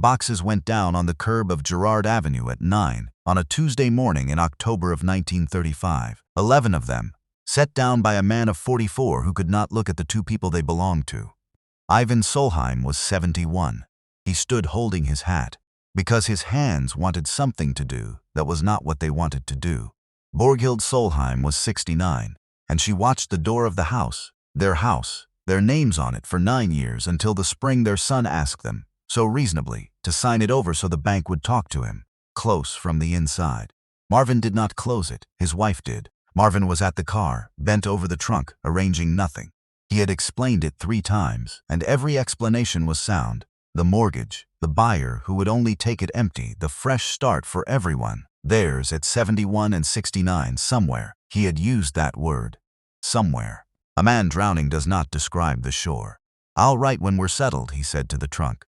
boxes went down on the curb of Girard Avenue at 9 on a Tuesday morning in October of 1935. 11 of them, set down by a man of 44 who could not look at the two people they belonged to. Eivind Solheim was 71. He stood holding his hat, because his hands wanted something to do that was not what they wanted to do. Borghild Solheim was 69, and she watched the door of the house, their names on it for 9 years until the spring their son asked them, so reasonably, to sign it over so the bank would talk to him, close from the inside. Marvin did not close it, his wife did. Marvin was at the car, bent over the trunk, arranging nothing. He had explained it 3 times, and every explanation was sound. The mortgage, the buyer who would only take it empty, the fresh start for everyone. Theirs at 71 and 69 somewhere. He had used that word. Somewhere. A man drowning does not describe the shore. "I'll write when we're settled," he said to the trunk.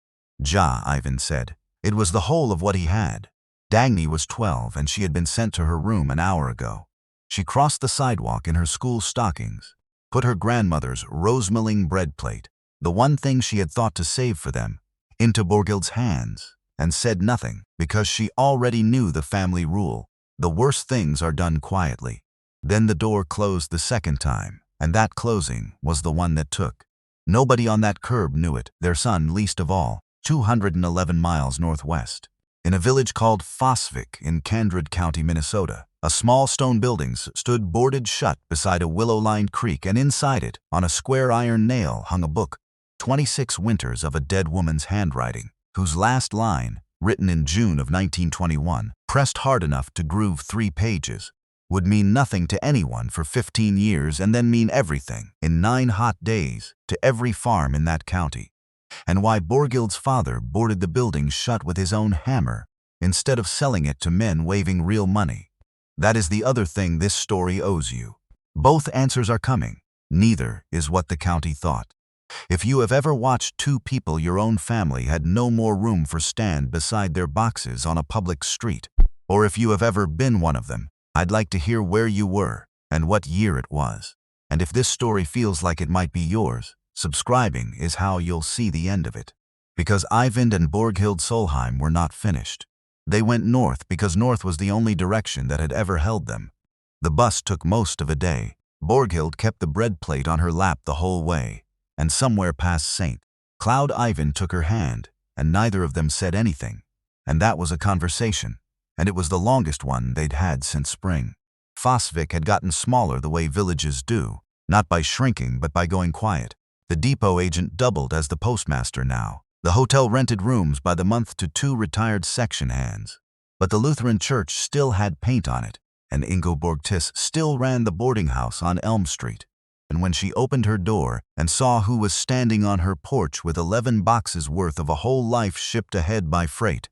Ja, Eivind said. It was the whole of what he had. Dagny was 12 and she had been sent to her room an hour ago. She crossed the sidewalk in her school stockings, put her grandmother's rose-milling bread plate, the one thing she had thought to save for them, into Borghild's hands, and said nothing because she already knew the family rule. The worst things are done quietly. Then the door closed the second time, and that closing was the one that took. Nobody on that curb knew it, their son least of all, 211 miles northwest. In a village called Fosvik in Candrid County, Minnesota, a small stone building stood boarded shut beside a willow-lined creek, and inside it, on a square iron nail, hung a book, 26 Winters of a Dead Woman's Handwriting, whose last line, written in June of 1921, pressed hard enough to groove 3 pages, would mean nothing to anyone for 15 years and then mean everything, in 9 hot days, to every farm in that county. And why Borghild's father boarded the building shut with his own hammer, instead of selling it to men waving real money. That is the other thing this story owes you. Both answers are coming. Neither is what the county thought. If you have ever watched 2 people your own family had no more room for stand beside their boxes on a public street, or if you have ever been one of them, I'd like to hear where you were and what year it was. And if this story feels like it might be yours, subscribing is how you'll see the end of it. Because Eivind and Borghild Solheim were not finished. They went north because north was the only direction that had ever held them. The bus took most of a day. Borghild kept the bread plate on her lap the whole way, and somewhere past St. Cloud Eivind took her hand, and neither of them said anything. And that was a conversation, and it was the longest one they'd had since spring. Fosvik had gotten smaller the way villages do, not by shrinking but by going quiet. The depot agent doubled as the postmaster now. The hotel rented rooms by the month to 2 retired section hands. But the Lutheran church still had paint on it, and Ingeborg Tiss still ran the boarding house on Elm Street. And when she opened her door and saw who was standing on her porch with 11 boxes worth of a whole life shipped ahead by freight,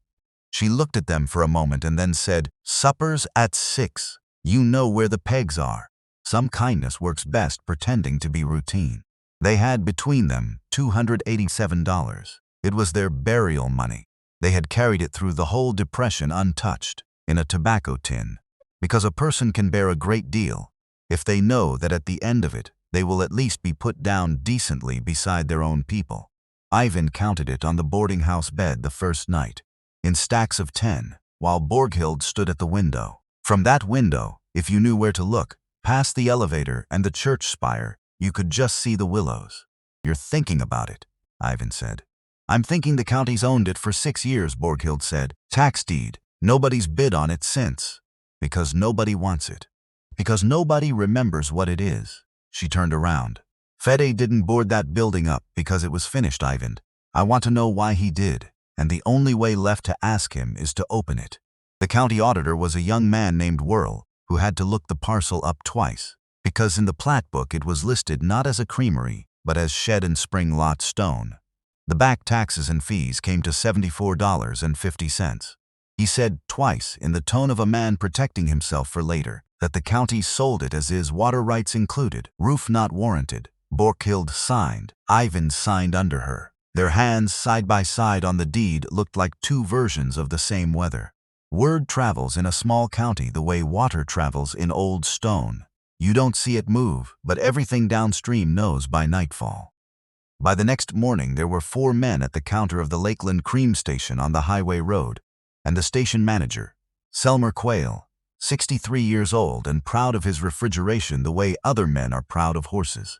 she looked at them for a moment and then said, "Supper's at 6. You know where the pegs are." Some kindness works best pretending to be routine. They had between them $287. It was their burial money. They had carried it through the whole Depression untouched, in a tobacco tin. Because a person can bear a great deal, if they know that at the end of it, they will at least be put down decently beside their own people. Eivind counted it on the boarding house bed the first night, in stacks of 10, while Borghild stood at the window. From that window, if you knew where to look, past the elevator and the church spire, you could just see the willows. "You're thinking about it," Eivind said. "I'm thinking the county's owned it for 6 years, Borghild said. Tax deed. Nobody's bid on it since. Because nobody wants it. Because nobody remembers what it is." She turned around. "Fede didn't board that building up because it was finished, Eivind. I want to know why he did, and the only way left to ask him is to open it." The county auditor was a young man named Whirl, who had to look the parcel up twice, because in the plat book it was listed not as a creamery, but as shed and spring lot stone. The back taxes and fees came to $74.50. He said twice, in the tone of a man protecting himself for later, that the county sold it as is, water rights included, roof not warranted. Borghild signed. Eivind signed under her. Their hands side by side on the deed looked like 2 versions of the same weather. Word travels in a small county the way water travels in old stone. You don't see it move, but everything downstream knows by nightfall. By the next morning, there were 4 men at the counter of the Lakeland Cream Station on the highway road, and the station manager, Selmer Quayle, 63 years old and proud of his refrigeration the way other men are proud of horses,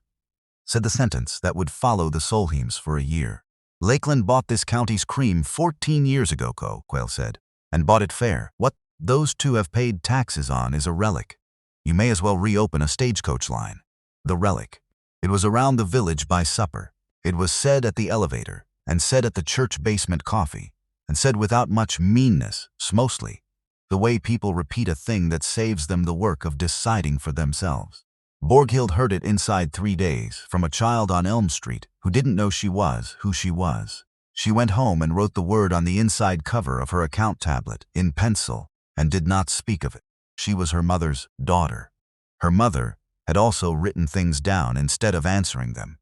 said the sentence that would follow the Solheims for a year. Lakeland bought this county's cream 14 years ago, Quayle said, and bought it fair. What those two have paid taxes on is a relic. You may as well reopen a stagecoach line. The relic. It was around the village by supper. It was said at the elevator, and said at the church basement coffee, and said without much meanness, mostly, the way people repeat a thing that saves them the work of deciding for themselves. Borghild heard it inside 3 days, from a child on Elm Street who didn't know she was who she was. She went home and wrote the word on the inside cover of her account tablet, in pencil, and did not speak of it. She was her mother's daughter. Her mother had also written things down instead of answering them.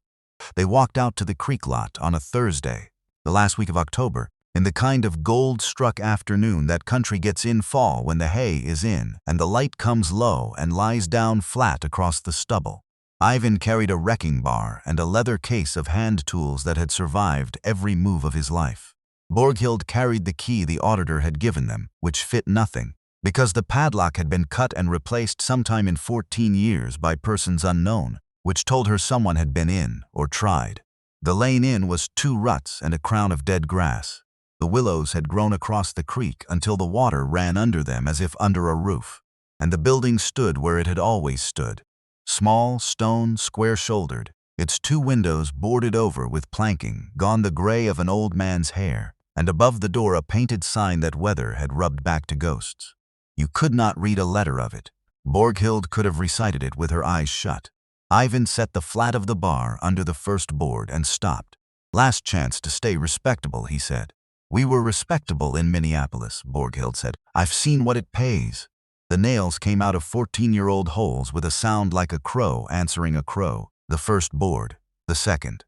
They walked out to the creek lot on a Thursday, the last week of October, in the kind of gold-struck afternoon that country gets in fall when the hay is in and the light comes low and lies down flat across the stubble. Eivind carried a wrecking bar and a leather case of hand tools that had survived every move of his life. Borghild carried the key the auditor had given them, which fit nothing, because the padlock had been cut and replaced sometime in 14 years by persons unknown, which told her someone had been in or tried. The lane in was 2 ruts and a crown of dead grass. The willows had grown across the creek until the water ran under them as if under a roof, and the building stood where it had always stood. Small, stone, square-shouldered, its 2 windows boarded over with planking, gone the gray of an old man's hair, and above the door a painted sign that weather had rubbed back to ghosts. You could not read a letter of it. Borghild could have recited it with her eyes shut. Eivind set the flat of the bar under the first board and stopped. Last chance to stay respectable, he said. We were respectable in Minneapolis, Borghild said. I've seen what it pays. The nails came out of 14-year-old holes with a sound like a crow answering a crow. The first board. The second.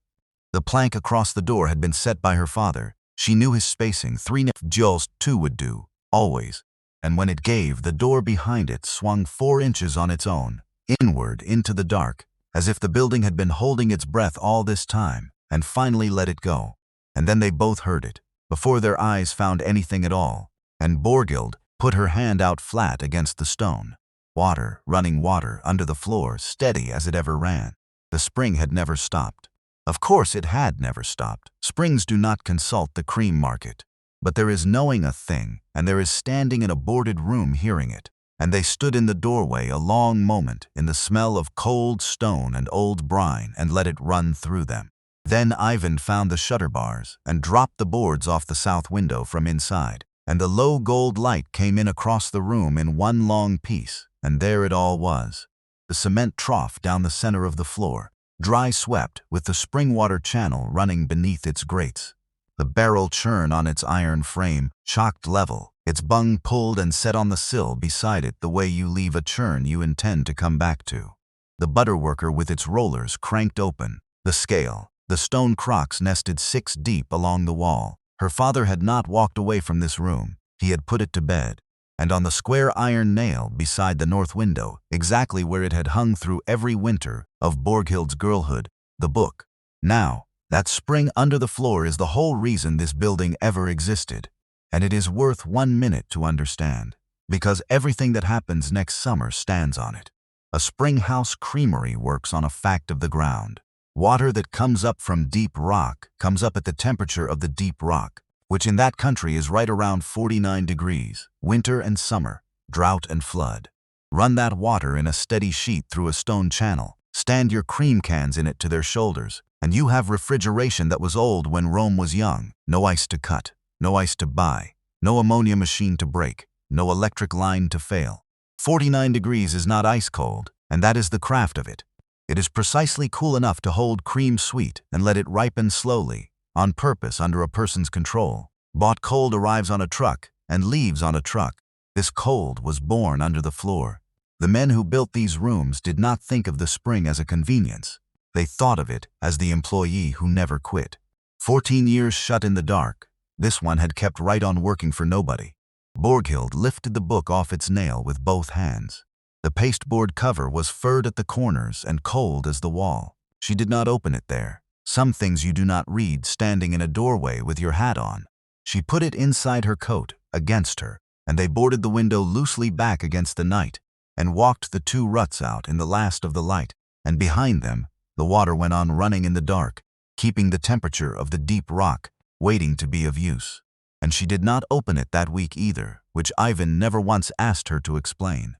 The plank across the door had been set by her father. She knew his spacing. 3 joules 2 would do, always. And when it gave, the door behind it swung 4 inches on its own, inward into the dark, as if the building had been holding its breath all this time, and finally let it go. And then they both heard it, before their eyes found anything at all, and Borghild put her hand out flat against the stone. Water, running water, under the floor, steady as it ever ran. The spring had never stopped. Of course it had never stopped. Springs do not consult the cream market. But there is knowing a thing, and there is standing in a boarded room hearing it. And they stood in the doorway a long moment in the smell of cold stone and old brine and let it run through them. Then Eivind found the shutter bars and dropped the boards off the south window from inside, and the low gold light came in across the room in one long piece, and there it all was. The cement trough down the center of the floor, dry swept with the spring water channel running beneath its grates. The barrel churn on its iron frame, chocked level, its bung pulled and set on the sill beside it the way you leave a churn you intend to come back to. The butter worker with its rollers cranked open, the scale. The stone crocks nested 6 deep along the wall. Her father had not walked away from this room. He had put it to bed. And on the square iron nail beside the north window, exactly where it had hung through every winter of Borghild's girlhood, the book. Now, that spring under the floor is the whole reason this building ever existed. And it is worth 1 minute to understand, because everything that happens next summer stands on it. A spring house creamery works on a fact of the ground. Water that comes up from deep rock comes up at the temperature of the deep rock, which in that country is right around 49 degrees, winter and summer, drought and flood. Run that water in a steady sheet through a stone channel, stand your cream cans in it to their shoulders, and you have refrigeration that was old when Rome was young. No ice to cut, no ice to buy, no ammonia machine to break, no electric line to fail. 49 degrees is not ice cold, and that is the craft of it. It is precisely cool enough to hold cream sweet and let it ripen slowly, on purpose under a person's control. Bought cold arrives on a truck and leaves on a truck. This cold was born under the floor. The men who built these rooms did not think of the spring as a convenience. They thought of it as the employee who never quit. 14 years shut in the dark, this one had kept right on working for nobody. Borghild lifted the book off its nail with both hands. The pasteboard cover was furred at the corners and cold as the wall. She did not open it there. Some things you do not read standing in a doorway with your hat on. She put it inside her coat, against her, and they boarded the window loosely back against the night, and walked the 2 ruts out in the last of the light, and behind them, the water went on running in the dark, keeping the temperature of the deep rock, waiting to be of use. And she did not open it that week either, which Eivind never once asked her to explain.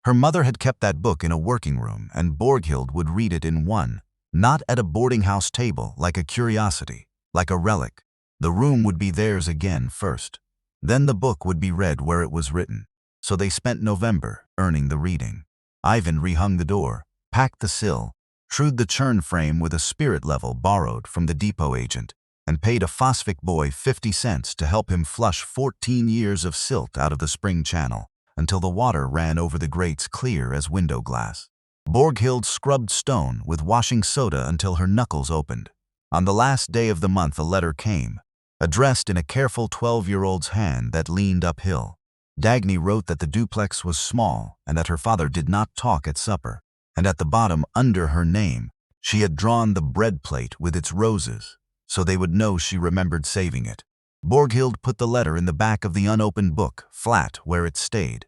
Her mother had kept that book in a working room, and Borghild would read it in one, not at a boarding house table, like a curiosity, like a relic. The room would be theirs again first. Then the book would be read where it was written. So they spent November earning the reading. Eivind rehung the door, packed the sill, trued the churn frame with a spirit level borrowed from the depot agent, and paid a phosphic boy 50 cents to help him flush 14 years of silt out of the spring channel, until the water ran over the grates clear as window glass. Borghild scrubbed stone with washing soda until her knuckles opened. On the last day of the month a letter came, addressed in a careful 12-year-old's hand that leaned uphill. Dagny wrote that the duplex was small and that her father did not talk at supper, and at the bottom, under her name, she had drawn the bread plate with its roses, so they would know she remembered saving it. Borghild put the letter in the back of the unopened book, flat where it stayed.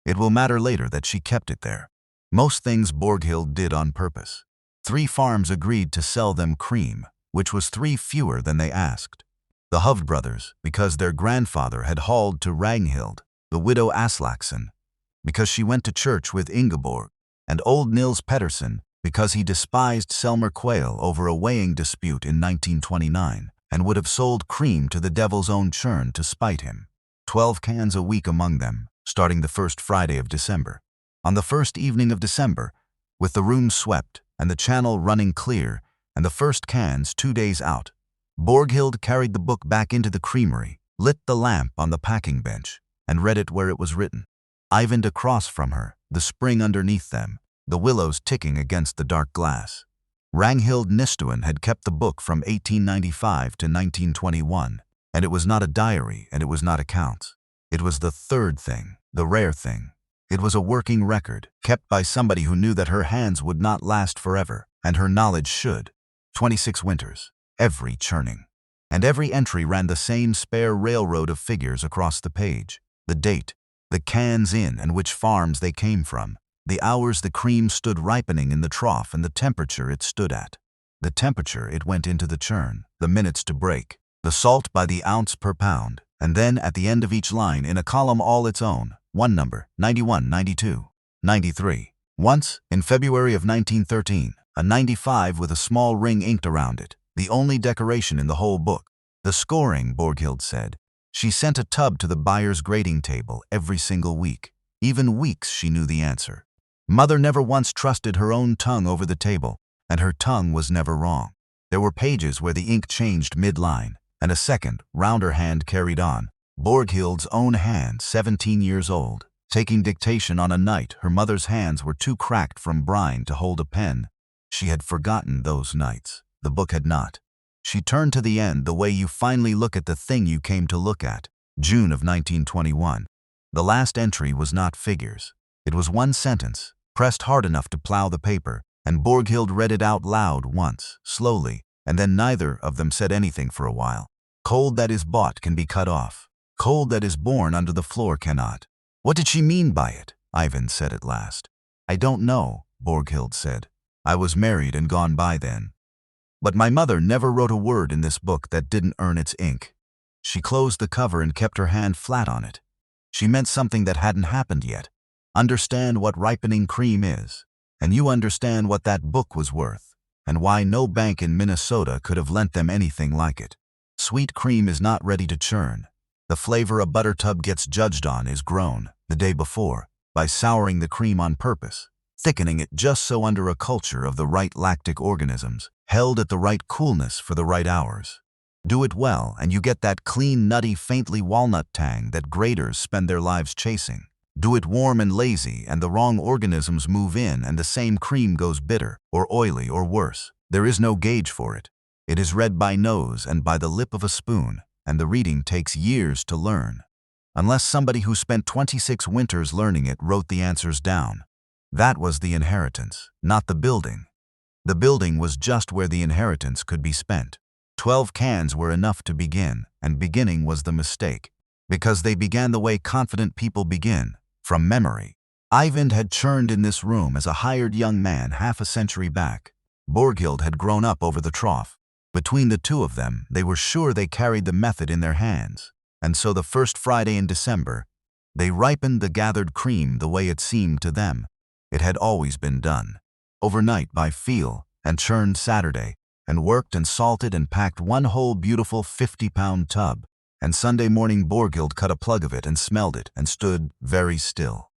It will matter later that she kept it there. Most things Borghild did on purpose. 3 farms agreed to sell them cream, which was 3 fewer than they asked. The Hovd brothers, because their grandfather had hauled to Ragnhild, the widow Aslaksen, because she went to church with Ingeborg, and old Nils Pettersson, because he despised Selmer Quayle over a weighing dispute in 1929, and would have sold cream to the devil's own churn to spite him. 12 cans a week among them, starting the first Friday of December. On the first evening of December, with the room swept and the channel running clear, and the first cans 2 days out, Borghild carried the book back into the creamery, lit the lamp on the packing bench, and read it where it was written. Eivind across from her, the spring underneath them, the willows ticking against the dark glass. Ragnhild Nystuen had kept the book from 1895 to 1921, and it was not a diary and it was not accounts. It was the third thing, the rare thing. It was a working record, kept by somebody who knew that her hands would not last forever, and her knowledge should. 26 winters, every churning. And every entry ran the same spare railroad of figures across the page. The date, the cans in and which farms they came from, the hours the cream stood ripening in the trough and the temperature it stood at. The temperature it went into the churn, the minutes to break, the salt by the ounce per pound, and then at the end of each line in a column all its own, one number, 91, 92, 93. Once, in February of 1913, a 95 with a small ring inked around it, the only decoration in the whole book. The scoring, Borghild said. She sent a tub to the buyer's grading table every single week. Even weeks she knew the answer. Mother never once trusted her own tongue over the table, and her tongue was never wrong. There were pages where the ink changed mid-line, and a second, rounder hand carried on. Borghild's own hand, 17 years old, taking dictation on a night her mother's hands were too cracked from brine to hold a pen. She had forgotten those nights. The book had not. She turned to the end the way you finally look at the thing you came to look at. June of 1921. The last entry was not figures. It was one sentence, pressed hard enough to plow the paper, and Borghild read it out loud once, slowly, and then neither of them said anything for a while. Cold that is bought can be cut off. Cold that is born under the floor cannot. What did she mean by it? Eivind said at last. I don't know, Borghild said. I was married and gone by then. But my mother never wrote a word in this book that didn't earn its ink. She closed the cover and kept her hand flat on it. She meant something that hadn't happened yet. Understand what ripening cream is, and you understand what that book was worth, and why no bank in Minnesota could have lent them anything like it. Sweet cream is not ready to churn. The flavor a butter tub gets judged on is grown, the day before, by souring the cream on purpose, thickening it just so under a culture of the right lactic organisms, held at the right coolness for the right hours. Do it well, and you get that clean, nutty, faintly walnut tang that graders spend their lives chasing. Do it warm and lazy, and the wrong organisms move in, and the same cream goes bitter, or oily, or worse. There is no gauge for it. It is read by nose and by the lip of a spoon, and the reading takes years to learn. Unless somebody who spent 26 winters learning it wrote the answers down. That was the inheritance, not the building. The building was just where the inheritance could be spent. 12 cans were enough to begin, and beginning was the mistake, because they began the way confident people begin, from memory. Eivind had churned in this room as a hired young man half a century back. Borghild had grown up over the trough. Between the two of them, they were sure they carried the method in their hands. And so the first Friday in December, they ripened the gathered cream the way it seemed to them it had always been done. Overnight by feel, and churned Saturday, and worked and salted and packed one whole beautiful 50-pound tub. And Sunday morning Borghild cut a plug of it and smelled it and stood very still.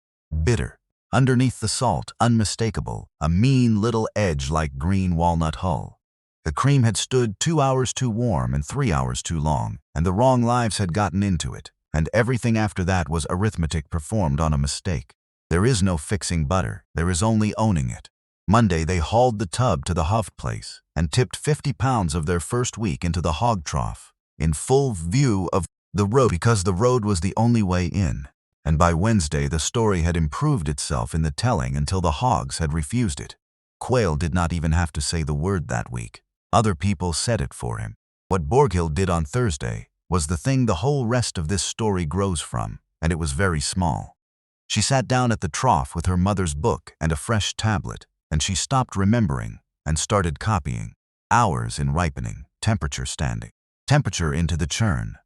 Bitter. Underneath the salt, unmistakable, a mean little edge like green walnut hull. The cream had stood 2 hours too warm and 3 hours too long, and the wrong lives had gotten into it, and everything after that was arithmetic performed on a mistake. There is no fixing butter, there is only owning it. Monday they hauled the tub to the Huff place and tipped 50 pounds of their first week into the hog trough, in full view of the road because the road was the only way in. And by Wednesday the story had improved itself in the telling until the hogs had refused it. Quail did not even have to say the word that week. Other people said it for him. What Borghild did on Thursday was the thing the whole rest of this story grows from, and it was very small. She sat down at the trough with her mother's book and a fresh tablet, and she stopped remembering and started copying. Hours in ripening, temperature standing, temperature into the churn.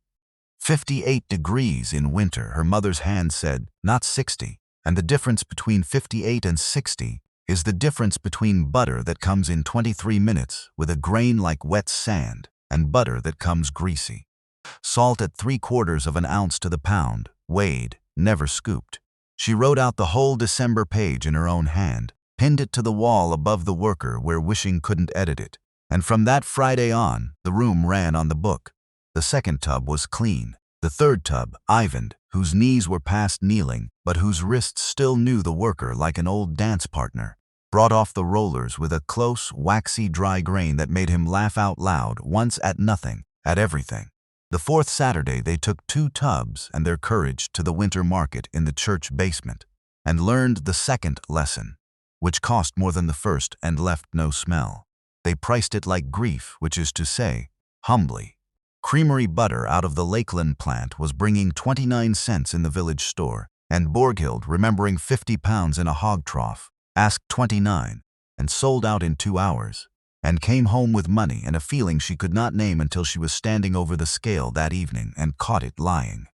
58 degrees in winter, her mother's hand said, not 60, and the difference between 58 and 60 is the difference between butter that comes in 23 minutes with a grain like wet sand and butter that comes greasy. Salt at 3/4 of an ounce to the pound, weighed, never scooped. She wrote out the whole December page in her own hand, pinned it to the wall above the worker where wishing couldn't edit it, and from that Friday on, the room ran on the book. The second tub was clean. The third tub, Eivind, whose knees were past kneeling, but whose wrists still knew the worker like an old dance partner, brought off the rollers with a close, waxy, dry grain that made him laugh out loud, once at nothing, at everything. The fourth Saturday they took 2 tubs and their courage to the winter market in the church basement, and learned the second lesson, which cost more than the first and left no smell. They priced it like grief, which is to say, humbly. Creamery butter out of the Lakeland plant was bringing 29 cents in the village store, and Borghild, remembering 50 pounds in a hog trough, asked 29, and sold out in 2 hours, and came home with money and a feeling she could not name until she was standing over the scale that evening and caught it lying.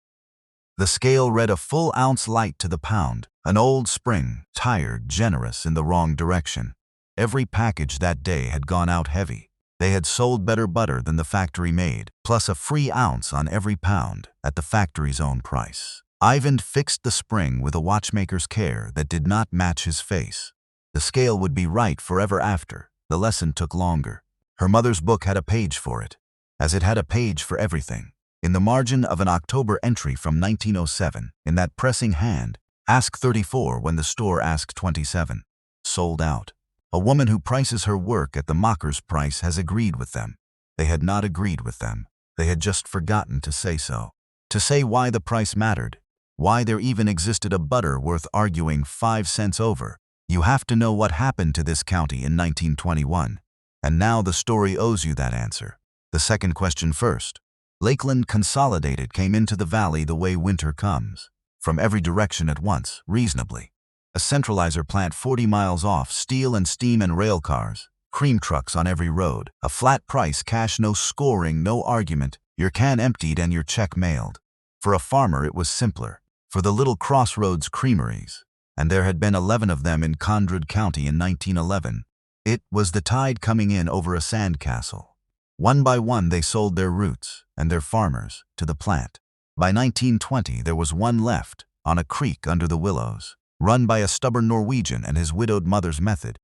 The scale read a full ounce light to the pound, an old spring, tired, generous in the wrong direction. Every package that day had gone out heavy. They had sold better butter than the factory made, plus a free ounce on every pound, at the factory's own price. Eivind fixed the spring with a watchmaker's care that did not match his face. The scale would be right forever after. The lesson took longer. Her mother's book had a page for it, as it had a page for everything. In the margin of an October entry from 1907, in that pressing hand, ask 34 when the store asked 27. Sold out. A woman who prices her work at the mocker's price has agreed with them. They had not agreed with them. They had just forgotten to say so. To say why the price mattered, why there even existed a butter worth arguing 5 cents over. You have to know what happened to this county in 1921. And now the story owes you that answer. The second question first. Lakeland Consolidated came into the valley the way winter comes, from every direction at once, reasonably. A centralizer plant 40 miles off, steel and steam and rail cars, cream trucks on every road, a flat price, cash, no scoring, no argument, your can emptied and your check mailed. For a farmer it was simpler. For the little crossroads creameries, and there had been 11 of them in Condred County in 1911, it was the tide coming in over a sandcastle. One by one they sold their roots and their farmers to the plant. By 1920 there was one left, on a creek under the willows, run by a stubborn Norwegian and his widowed mother's method,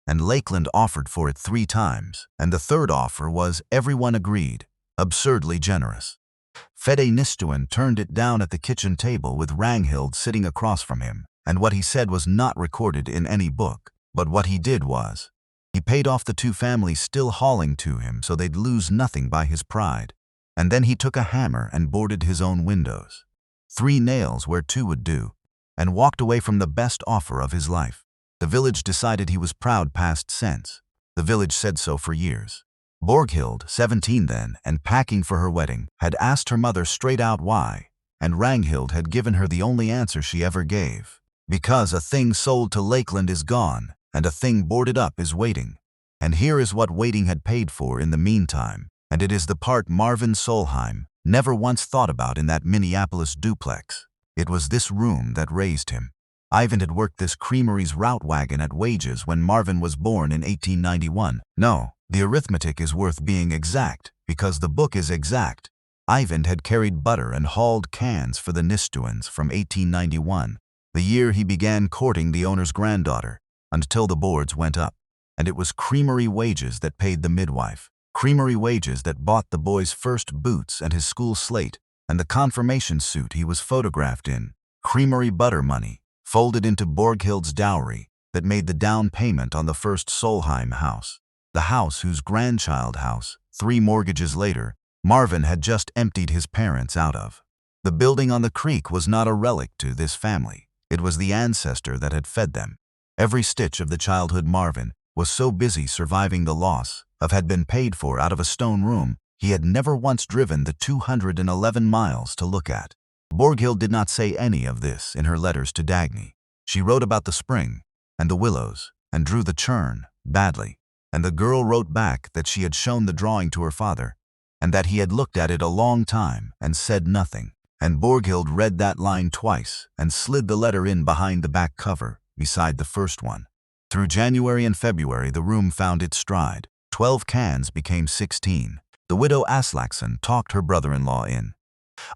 and Lakeland offered for it 3 times, and the third offer was, everyone agreed, absurdly generous. Fede Nistuen turned it down at the kitchen table with Ragnhild sitting across from him, and what he said was not recorded in any book, but what he did was, he paid off the 2 families still hauling to him so they'd lose nothing by his pride, and then he took a hammer and boarded his own windows, 3 nails where 2 would do, and walked away from the best offer of his life. The village decided he was proud past sense. The village said so for years. Borghild, 17 then, and packing for her wedding, had asked her mother straight out why, and Ragnhild had given her the only answer she ever gave. Because a thing sold to Lakeland is gone, and a thing boarded up is waiting. And here is what waiting had paid for in the meantime, and it is the part Marvin Solheim never once thought about in that Minneapolis duplex. It was this room that raised him. Eivind had worked this Creamery's route wagon at wages when Marvin was born in 1891. No, the arithmetic is worth being exact, because the book is exact. Eivind had carried butter and hauled cans for the Nistuans from 1891, the year he began courting the owner's granddaughter, until the boards went up. And it was Creamery wages that paid the midwife. Creamery wages that bought the boy's first boots and his school slate, and the confirmation suit he was photographed in. Creamery butter money, folded into Borghild's dowry, that made the down payment on the first Solheim house. The house whose grandchild house, 3 mortgages later, Marvin had just emptied his parents out of. The building on the creek was not a relic to this family. It was the ancestor that had fed them. Every stitch of the childhood Marvin was so busy surviving the loss of had been paid for out of a stone room he had never once driven the 211 miles to look at. Borghild did not say any of this in her letters to Dagny. She wrote about the spring and the willows and drew the churn badly, and the girl wrote back that she had shown the drawing to her father and that he had looked at it a long time and said nothing. And Borghild read that line twice and slid the letter in behind the back cover beside the first one. Through January and February the room found its stride. 12 cans became 16. The widow Aslakson talked her brother-in-law in.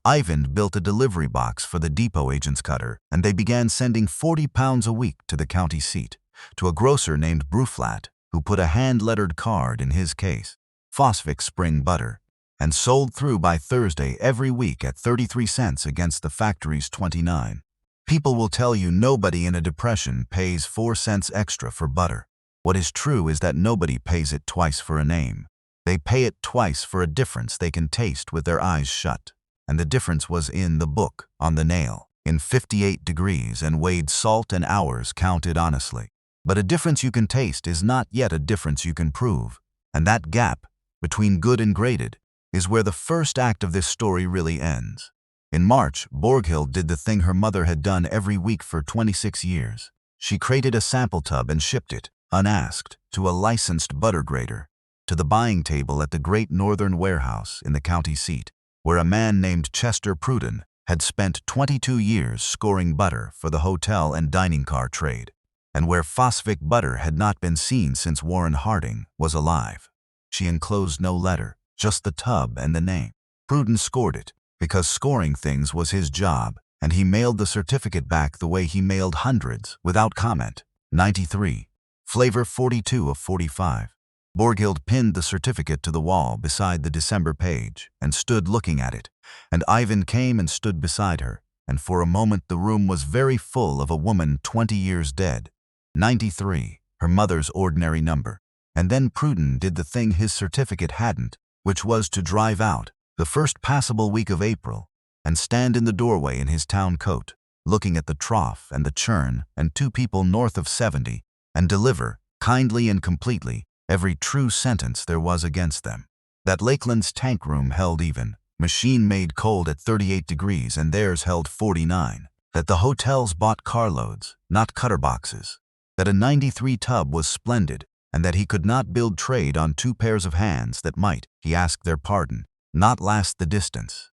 Eivind built a delivery box for the depot agent's cutter, and they began sending 40 pounds a week to the county seat, to a grocer named Bruflat, who put a hand-lettered card in his case, Fosvik spring butter, and sold through by Thursday every week at 33 cents against the factory's 29. People will tell you nobody in a depression pays 4 cents extra for butter. What is true is that nobody pays it twice for a name. They pay it twice for a difference they can taste with their eyes shut. And the difference was in the book, on the nail, in 58 degrees and weighed salt and hours counted honestly. But a difference you can taste is not yet a difference you can prove. And that gap, between good and graded, is where the first act of this story really ends. In March, Borghild did the thing her mother had done every week for 26 years. She crated a sample tub and shipped it, unasked, to a licensed butter grader, to the buying table at the Great Northern Warehouse in the county seat, where a man named Chester Pruden had spent 22 years scoring butter for the hotel and dining car trade, and where Fosvik butter had not been seen since Warren Harding was alive. She enclosed no letter, just the tub and the name. Pruden scored it, because scoring things was his job, and he mailed the certificate back the way he mailed hundreds, without comment. 93. Flavor 42 of 45. Borghild pinned the certificate to the wall beside the December page and stood looking at it, and Eivind came and stood beside her, and for a moment the room was very full of a woman 20 years dead. 93, her mother's ordinary number. And then Pruden did the thing his certificate hadn't, which was to drive out, the first passable week of April, and stand in the doorway in his town coat, looking at the trough and the churn and 2 people north of 70, and deliver, kindly and completely, every true sentence there was against them. That Lakeland's tank room held even, machine made cold at 38 degrees and theirs held 49. That the hotels bought carloads, not cutter boxes. That a 93 tub was splendid, and that he could not build trade on 2 pairs of hands that might, he asked their pardon, not last the distance.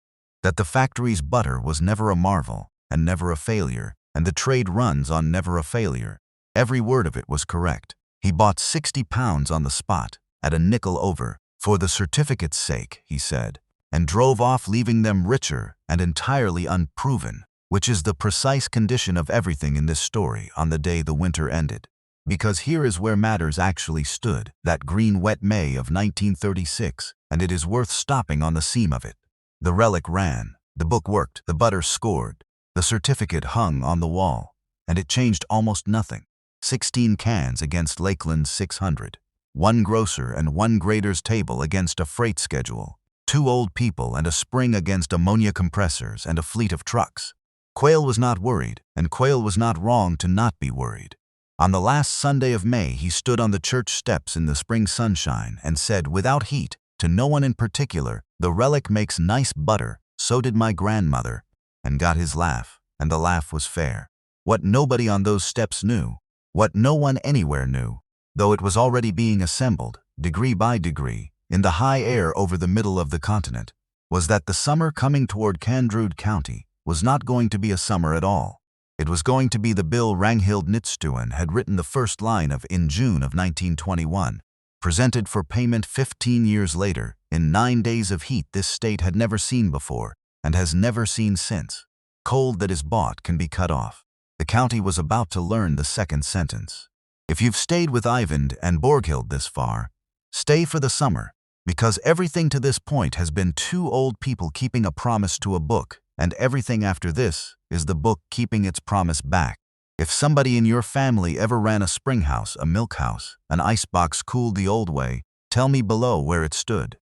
That the factory's butter was never a marvel, and never a failure, and the trade runs on never a failure. Every word of it was correct. He bought 60 pounds on the spot, at a nickel over, for the certificate's sake, he said, and drove off leaving them richer and entirely unproven, which is the precise condition of everything in this story on the day the winter ended. Because here is where matters actually stood, that green wet May of 1936, and it is worth stopping on the seam of it. The relic ran, the book worked, the butter scored, the certificate hung on the wall, and it changed almost nothing. 16 cans against Lakeland's 600. 1 grocer and 1 grader's table against a freight schedule. 2 old people and a spring against ammonia compressors and a fleet of trucks. Quayle was not worried, and Quayle was not wrong to not be worried. On the last Sunday of May, he stood on the church steps in the spring sunshine and said, without heat, to no one in particular, "The relic makes nice butter, so did my grandmother," and got his laugh, and the laugh was fair. What nobody on those steps knew, what no one anywhere knew, though it was already being assembled, degree by degree, in the high air over the middle of the continent, was that the summer coming toward Candrude County was not going to be a summer at all. It was going to be the bill Ragnhild Nitstuen had written the first line of in June of 1921, presented for payment 15 years later, in 9 days of heat this state had never seen before, and has never seen since. Cold that is bought can be cut off. The county was about to learn the second sentence. If you've stayed with Eivind and Borghild this far, stay for the summer, because everything to this point has been two old people keeping a promise to a book, and everything after this is the book keeping its promise back. If somebody in your family ever ran a spring house, a milk house, an icebox cooled the old way, tell me below where it stood.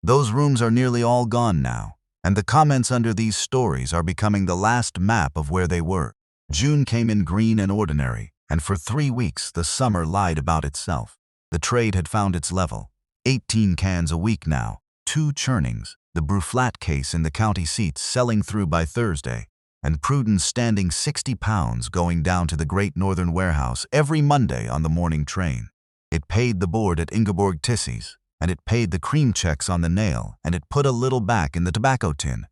Those rooms are nearly all gone now, and the comments under these stories are becoming the last map of where they were. June came in green and ordinary, and for 3 weeks the summer lied about itself. The trade had found its level. 18 cans a week now, 2 churnings, the Bruflat case in the county seats selling through by Thursday, and Prudence standing 60 pounds going down to the Great Northern Warehouse every Monday on the morning train. It paid the board at Ingeborg Tissie's, and it paid the cream checks on the nail, and it put a little back in the tobacco tin.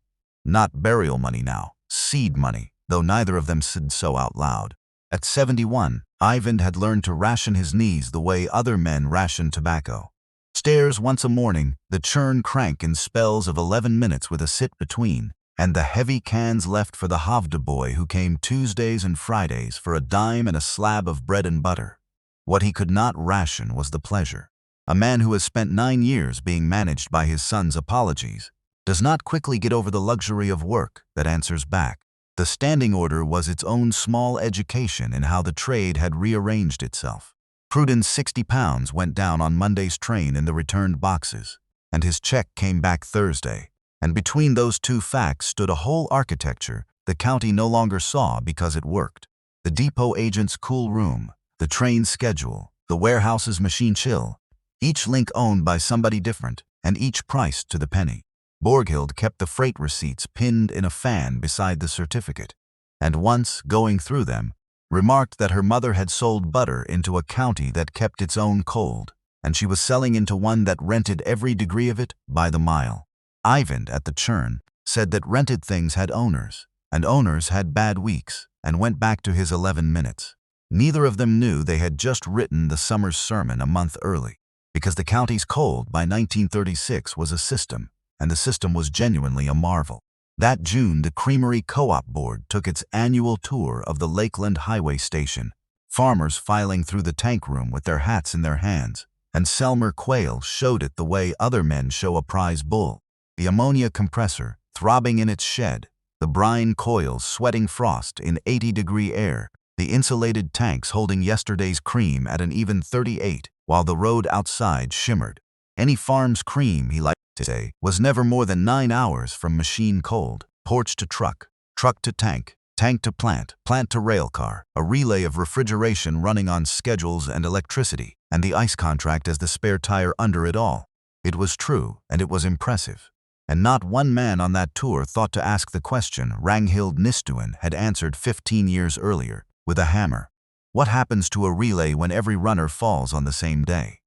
Not burial money now, seed money, though neither of them said so out loud. At 71, Eivind had learned to ration his knees the way other men ration tobacco. Stairs once a morning, the churn crank in spells of 11 minutes with a sit between, and the heavy cans left for the Havda boy who came Tuesdays and Fridays for a dime and a slab of bread and butter. What he could not ration was the pleasure. A man who has spent 9 years being managed by his son's apologies does not quickly get over the luxury of work that answers back. The standing order was its own small education in how the trade had rearranged itself. Prudence 60 pounds went down on Monday's train in the returned boxes, and his check came back Thursday. And between those two facts stood a whole architecture the county no longer saw because it worked. The depot agent's cool room, the train schedule, the warehouse's machine chill, each link owned by somebody different, and each priced to the penny. Borghild kept the freight receipts pinned in a fan beside the certificate, and once, going through them, remarked that her mother had sold butter into a county that kept its own cold, and she was selling into one that rented every degree of it by the mile. Eivind, at the churn, said that rented things had owners, and owners had bad weeks, and went back to his 11 minutes. Neither of them knew they had just written the summer's sermon a month early, because the county's cold by 1936 was a system, and the system was genuinely a marvel. That June, the Creamery Co-op Board took its annual tour of the Lakeland Highway Station, farmers filing through the tank room with their hats in their hands, and Selmer Quayle showed it the way other men show a prize bull. The ammonia compressor, throbbing in its shed, the brine coils sweating frost in 80-degree air, the insulated tanks holding yesterday's cream at an even 38, while the road outside shimmered. Any farm's cream, he liked to say, was never more than 9 hours from machine cold, porch to truck, truck to tank, tank to plant, plant to rail car, a relay of refrigeration running on schedules and electricity, and the ice contract as the spare tire under it all. It was true, and it was impressive. And not one man on that tour thought to ask the question Ragnhild Nitstuen had answered 15 years earlier, with a hammer. What happens to a relay when every runner falls on the same day?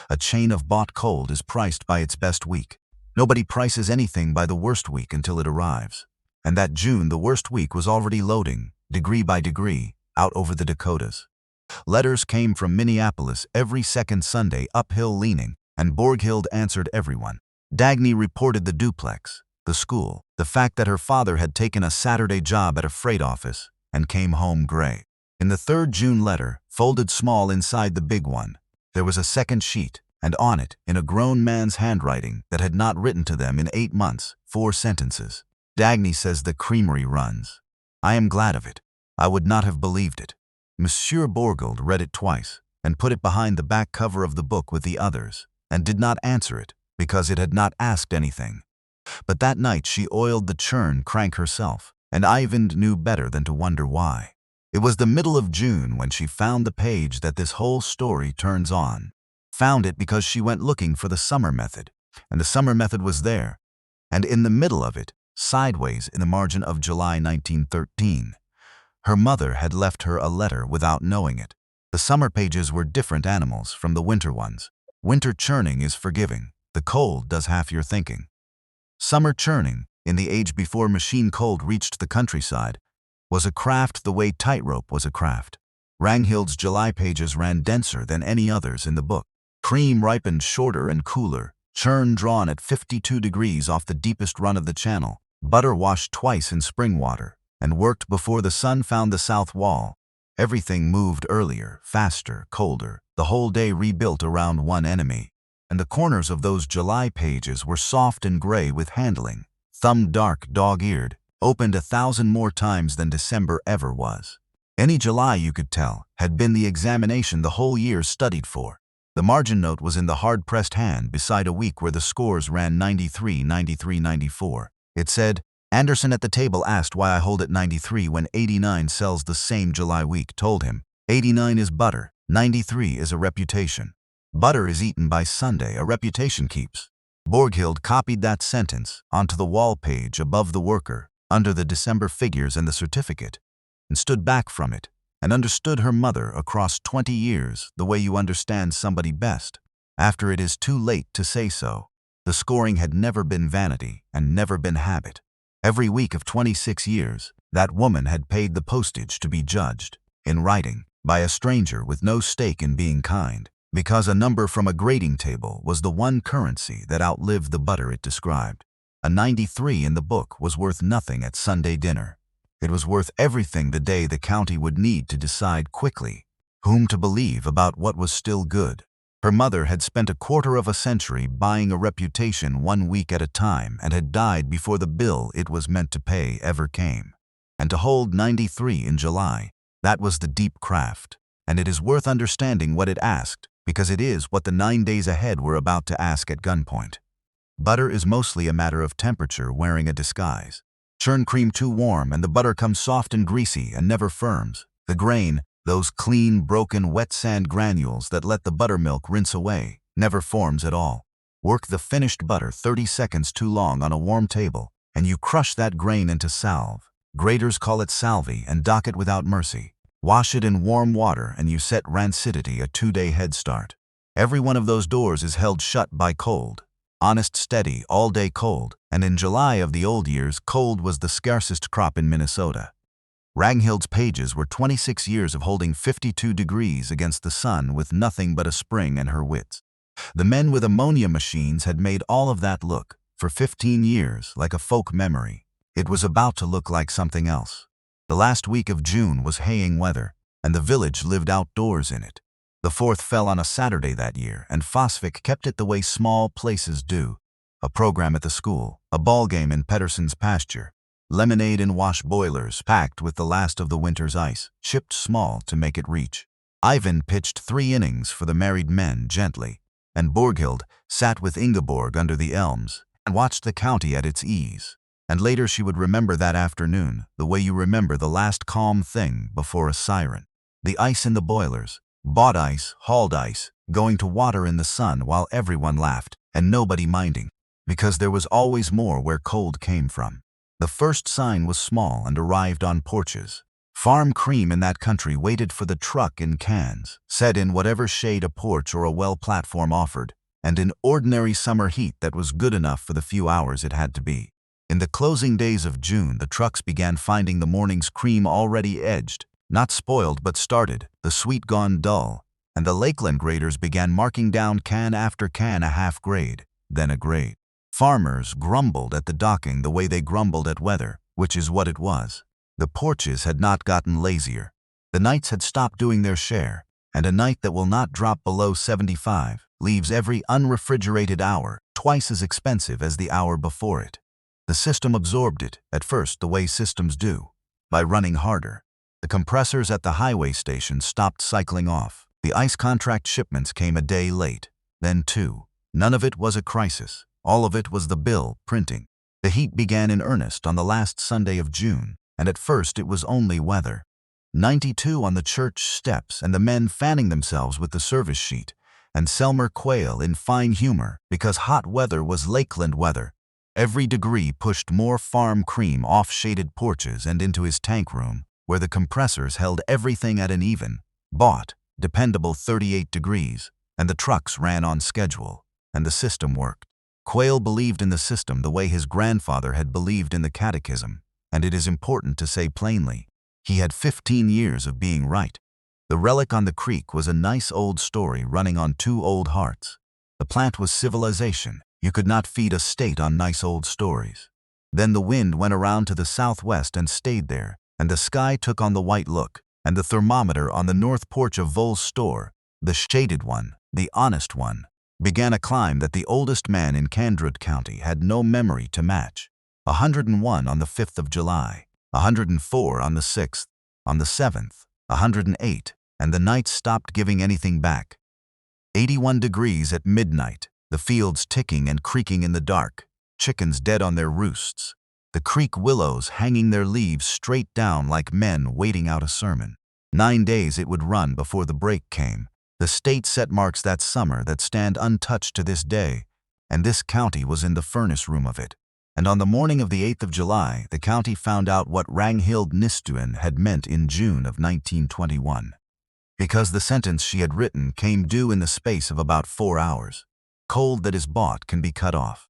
A chain of bought cold is priced by its best week. Nobody prices anything by the worst week until it arrives. And that June, the worst week was already loading, degree by degree, out over the Dakotas. Letters came from Minneapolis every second Sunday, uphill leaning, and Borghild answered everyone. Dagny reported the duplex, the school, the fact that her father had taken a Saturday job at a freight office and came home gray. In the third June letter, folded small inside the big one, there was a second sheet, and on it, in a grown man's handwriting that had not written to them in 8 months, 4 sentences. Dagny says the Creamery runs. I am glad of it. I would not have believed it. Monsieur Borghild read it twice, and put it behind the back cover of the book with the others, and did not answer it, because it had not asked anything. But that night she oiled the churn crank herself, and Eivind knew better than to wonder why. It was the middle of June when she found the page that this whole story turns on. Found it because she went looking for the summer method, and the summer method was there. And in the middle of it, sideways in the margin of July 1913, her mother had left her a letter without knowing it. The summer pages were different animals from the winter ones. Winter churning is forgiving. The cold does half your thinking. Summer churning, in the age before machine cold reached the countryside, was a craft the way tightrope was a craft. Borghild's July pages ran denser than any others in the book. Cream ripened shorter and cooler, churn drawn at 52 degrees off the deepest run of the channel, butter washed twice in spring water, and worked before the sun found the south wall. Everything moved earlier, faster, colder, the whole day rebuilt around one enemy. And the corners of those July pages were soft and gray with handling, thumbed dark, dog-eared, opened 1,000 more times than December ever was. Any July, you could tell, had been the examination the whole year studied for. The margin note was in the hard-pressed hand beside a week where the scores ran 93, 93, 94. It said, Anderson at the table asked why I hold at 93 when 89 sells the same July week, told him, 89 is butter, 93 is a reputation. Butter is eaten by Sunday, a reputation keeps. Borghild copied that sentence onto the wall page above the worker, under the December figures and the certificate, and stood back from it, and understood her mother across 20 years the way you understand somebody best, after it is too late to say so. The scoring had never been vanity and never been habit. Every week of 26 years, that woman had paid the postage to be judged, in writing, by a stranger with no stake in being kind, because a number from a grading table was the one currency that outlived the butter it described. A 93 in the book was worth nothing at Sunday dinner. It was worth everything the day the county would need to decide quickly whom to believe about what was still good. Her mother had spent a quarter of a century buying a reputation 1 week at a time and had died before the bill it was meant to pay ever came. And to hold 93 in July, that was the deep craft, and it is worth understanding what it asked, because it is what the 9 days ahead were about to ask at gunpoint. Butter is mostly a matter of temperature wearing a disguise. Churn cream too warm and the butter comes soft and greasy and never firms. The grain, those clean, broken, wet sand granules that let the buttermilk rinse away, never forms at all. Work the finished butter 30 seconds too long on a warm table, and you crush that grain into salve. Graders call it salvie and dock it without mercy. Wash it in warm water and you set rancidity a 2-day head start. Every one of those doors is held shut by cold. Honest, steady, all-day cold, and in July of the old years, cold was the scarcest crop in Minnesota. Borghild's pages were 26 years of holding 52 degrees against the sun with nothing but a spring and her wits. The men with ammonia machines had made all of that look, for 15 years, like a folk memory. It was about to look like something else. The last week of June was haying weather, and the village lived outdoors in it. The 4th fell on a Saturday that year, and Fosvik kept it the way small places do. A program at the school, a ball game in Pedersen's pasture, lemonade in wash boilers packed with the last of the winter's ice, chipped small to make it reach. Eivind pitched 3 innings for the married men gently, and Borghild sat with Ingeborg under the elms and watched the county at its ease. And later she would remember that afternoon the way you remember the last calm thing before a siren. The ice in the boilers, bought ice, hauled ice, going to water in the sun while everyone laughed, and nobody minding, because there was always more where cold came from. The first sign was small and arrived on porches. Farm cream in that country waited for the truck in cans, set in whatever shade a porch or a well platform offered, and in ordinary summer heat that was good enough for the few hours it had to be. In the closing days of June, the trucks began finding the morning's cream already edged, not spoiled but started, the sweet gone dull, and the Lakeland graders began marking down can after can a half grade, then a grade. Farmers grumbled at the docking the way they grumbled at weather, which is what it was. The porches had not gotten lazier. The nights had stopped doing their share, and a night that will not drop below 75 leaves every unrefrigerated hour twice as expensive as the hour before it. The system absorbed it, at first the way systems do, by running harder. The compressors at the highway station stopped cycling off. The ice contract shipments came a day late, then 2. None of it was a crisis. All of it was the bill printing. The heat began in earnest on the last Sunday of June, and at first it was only weather. 92 on the church steps and the men fanning themselves with the service sheet, and Selmer Quayle in fine humor because hot weather was Lakeland weather. Every degree pushed more farm cream off shaded porches and into his tank room, where the compressors held everything at an even, bought, dependable 38 degrees, and the trucks ran on schedule, and the system worked. Quayle believed in the system the way his grandfather had believed in the catechism, and it is important to say plainly, he had 15 years of being right. The relic on the creek was a nice old story running on two old hearts. The plant was civilization. You could not feed a state on nice old stories. Then the wind went around to the southwest and stayed there, and the sky took on the white look, and the thermometer on the north porch of Voll's store, the shaded one, the honest one, began a climb that the oldest man in Candrood County had no memory to match. 101 on the 5th of July, 104 on the 6th, on the 7th, 108, and the night stopped giving anything back. 81 degrees at midnight, the fields ticking and creaking in the dark, chickens dead on their roosts, the creek willows hanging their leaves straight down like men waiting out a sermon. 9 days it would run before the break came. The state set marks that summer that stand untouched to this day, and this county was in the furnace room of it. And on the morning of the 8th of July, the county found out what Ragnhild Nystuen had meant in June of 1921. Because the sentence she had written came due in the space of about 4 hours. Cold that is bought can be cut off.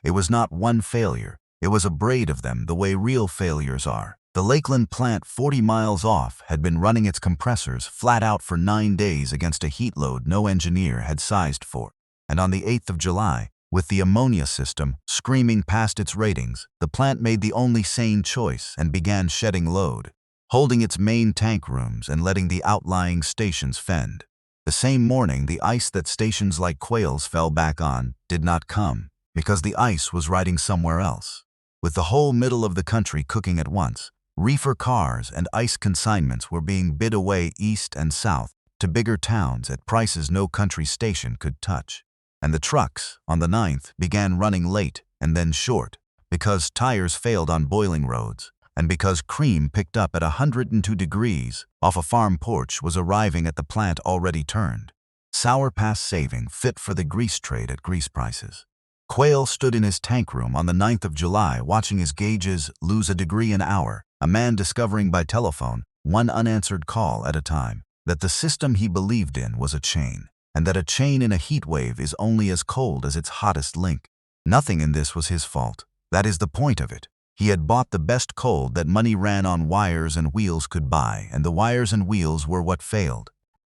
It was not one failure, it was a braid of them the way real failures are. The Lakeland plant 40 miles off had been running its compressors flat out for 9 days against a heat load no engineer had sized for. And on the 8th of July, with the ammonia system screaming past its ratings, the plant made the only sane choice and began shedding load, holding its main tank rooms and letting the outlying stations fend. The same morning, the ice that stations like Quayle's fell back on did not come, because the ice was riding somewhere else. With the whole middle of the country cooking at once, reefer cars and ice consignments were being bid away east and south to bigger towns at prices no country station could touch. And the trucks, on the 9th, began running late and then short, because tires failed on boiling roads, and because cream picked up at 102 degrees off a farm porch was arriving at the plant already turned. Sour past saving, fit for the grease trade at grease prices. Quayle stood in his tank room on the 9th of July watching his gauges lose a degree an hour, a man discovering by telephone, one unanswered call at a time, that the system he believed in was a chain, and that a chain in a heat wave is only as cold as its hottest link. Nothing in this was his fault. That is the point of it. He had bought the best cold that money ran on wires and wheels could buy, and the wires and wheels were what failed.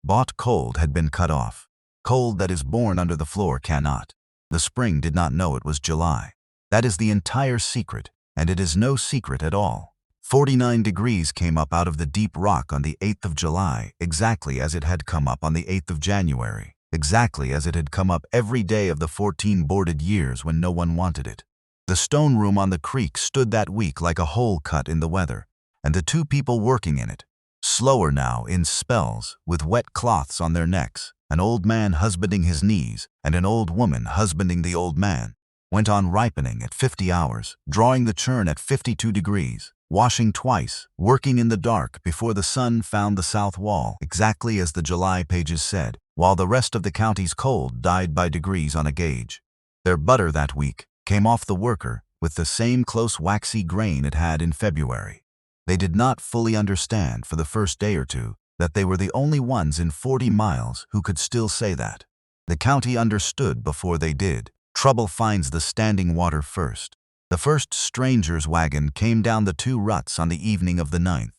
Bought cold had been cut off. Cold that is born under the floor cannot. The spring did not know it was July. That is the entire secret, and it is no secret at all. 49 degrees came up out of the deep rock on the 8th of July, exactly as it had come up on the 8th of January, exactly as it had come up every day of the 14 boarded years when no one wanted it. The stone room on the creek stood that week like a hole cut in the weather, and the two people working in it, slower now in spells, with wet cloths on their necks, an old man husbanding his knees and an old woman husbanding the old man, went on ripening at 50 hours, drawing the churn at 52 degrees, washing twice, working in the dark before the sun found the south wall, exactly as the July pages said, while the rest of the county's cold died by degrees on a gauge. Their butter that week came off the worker with the same close waxy grain it had in February. They did not fully understand for the first day or two that they were the only ones in 40 miles who could still say that. The county understood before they did. Trouble finds the standing water first. The first stranger's wagon came down the 2 ruts on the evening of the 9th.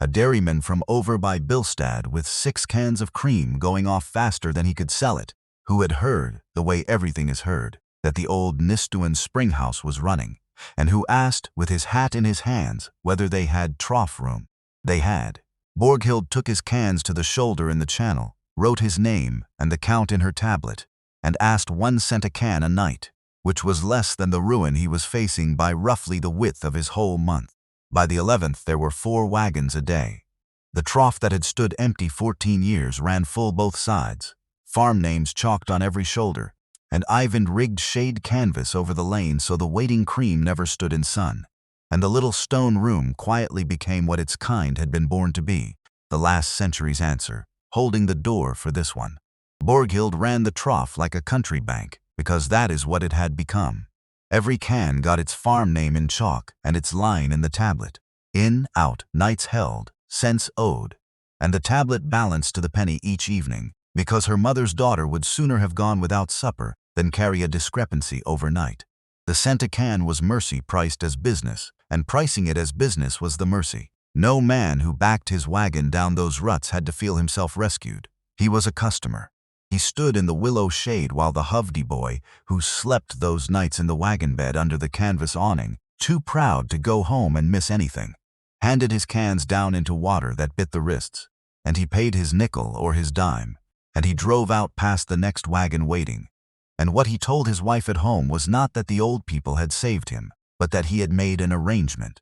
A dairyman from over by Bilstad with 6 cans of cream going off faster than he could sell it, who had heard, the way everything is heard, that the old Nystuen spring house was running, and who asked, with his hat in his hands, whether they had trough room. They had. Borghild took his cans to the shoulder in the channel, wrote his name and the count in her tablet, and asked 1 cent a can a night, which was less than the ruin he was facing by roughly the width of his whole month. By the 11th there were 4 wagons a day. The trough that had stood empty 14 years ran full both sides, farm names chalked on every shoulder, and Eivind rigged shade canvas over the lane so the waiting cream never stood in sun. and the little stone room quietly became what its kind had been born to be, the last century's answer, holding the door for this one. Borghild ran the trough like a country bank, because that is what it had become. Every can got its farm name in chalk and its line in the tablet. In, out, nights held, cents owed, and the tablet balanced to the penny each evening, because her mother's daughter would sooner have gone without supper than carry a discrepancy overnight. The cent a can was mercy priced as business, and pricing it as business was the mercy. No man who backed his wagon down those ruts had to feel himself rescued. He was a customer. He stood in the willow shade while the Hovde boy, who slept those nights in the wagon bed under the canvas awning, too proud to go home and miss anything, handed his cans down into water that bit the wrists, and he paid his nickel or his dime, and he drove out past the next wagon waiting. And what he told his wife at home was not that the old people had saved him, but that he had made an arrangement.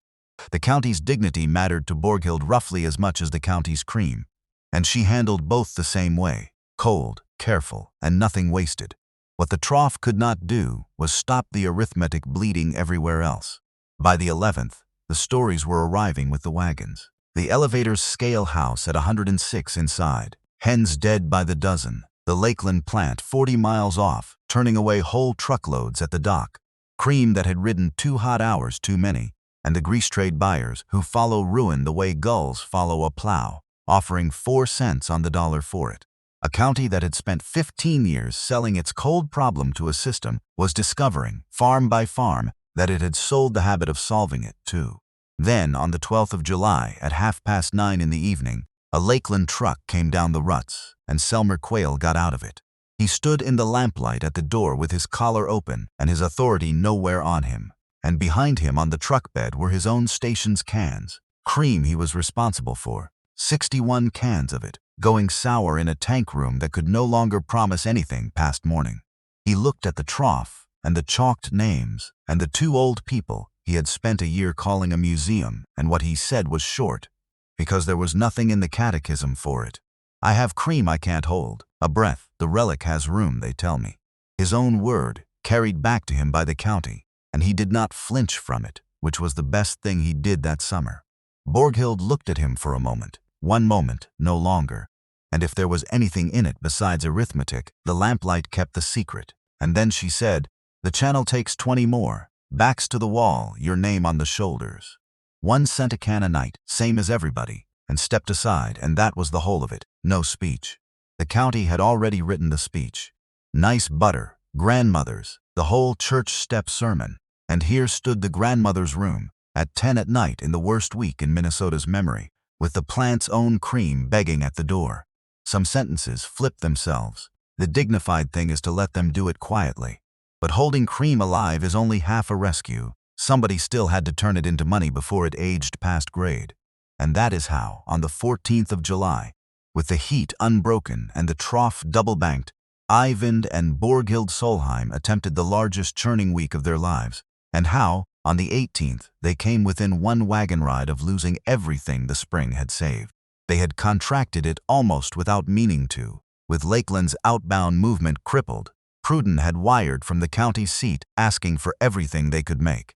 The county's dignity mattered to Borghild roughly as much as the county's cream, and she handled both the same way, cold, careful, and nothing wasted. What the trough could not do was stop the arithmetic bleeding everywhere else. By the 11th, the stories were arriving with the wagons. The elevator's scale house at 106 inside, hens dead by the dozen, the Lakeland plant 40 miles off, turning away whole truckloads at the dock, cream that had ridden 2 hot hours too many, and the grease trade buyers who follow ruin the way gulls follow a plow, offering 4 cents on the dollar for it. A county that had spent 15 years selling its cold problem to a system was discovering, farm by farm, that it had sold the habit of solving it, too. Then, on the 12th of July, at 9:30 in the evening, a Lakeland truck came down the ruts, and Selmer Quayle got out of it. He stood in the lamplight at the door with his collar open and his authority nowhere on him, and behind him on the truck bed were his own station's cans, cream he was responsible for, 61 cans of it, going sour in a tank room that could no longer promise anything past morning. He looked at the trough, and the chalked names, and the 2 old people he had spent a year calling a museum, and what he said was short, because there was nothing in the catechism for it. I have cream I can't hold, a breath, the relic has room, they tell me. His own word, carried back to him by the county, and he did not flinch from it, which was the best thing he did that summer. Borghild looked at him for a moment, one moment, no longer, and if there was anything in it besides arithmetic, the lamplight kept the secret. And then she said, "The channel takes 20 more, backs to the wall, your name on the shoulders. 1 cent a can a night, same as everybody," and stepped aside, and that was the whole of it, no speech. The county had already written the speech. Nice butter, grandmothers, the whole church step sermon, and here stood the grandmother's room, at 10 at night in the worst week in Minnesota's memory, with the plant's own cream begging at the door. Some sentences flip themselves. The dignified thing is to let them do it quietly. But holding cream alive is only half a rescue. Somebody still had to turn it into money before it aged past grade. And that is how, on the 14th of July, with the heat unbroken and the trough double-banked, Eivind and Borghild Solheim attempted the largest churning week of their lives, and how, on the 18th, they came within 1 wagon ride of losing everything the spring had saved. They had contracted it almost without meaning to. With Lakeland's outbound movement crippled, Pruden had wired from the county seat asking for everything they could make.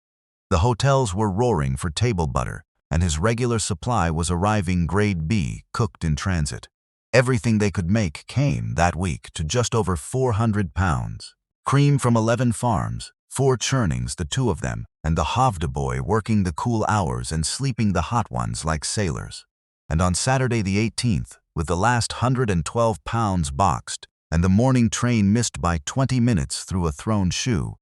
The hotels were roaring for table butter, and his regular supply was arriving grade B, cooked in transit. Everything they could make came that week to just over 400 pounds. Cream from 11 farms, 4 churnings, the 2 of them, and the Hovde boy working the cool hours and sleeping the hot ones like sailors. And on Saturday the 18th, with the last 112 pounds boxed, and the morning train missed by 20 minutes through a thrown shoe,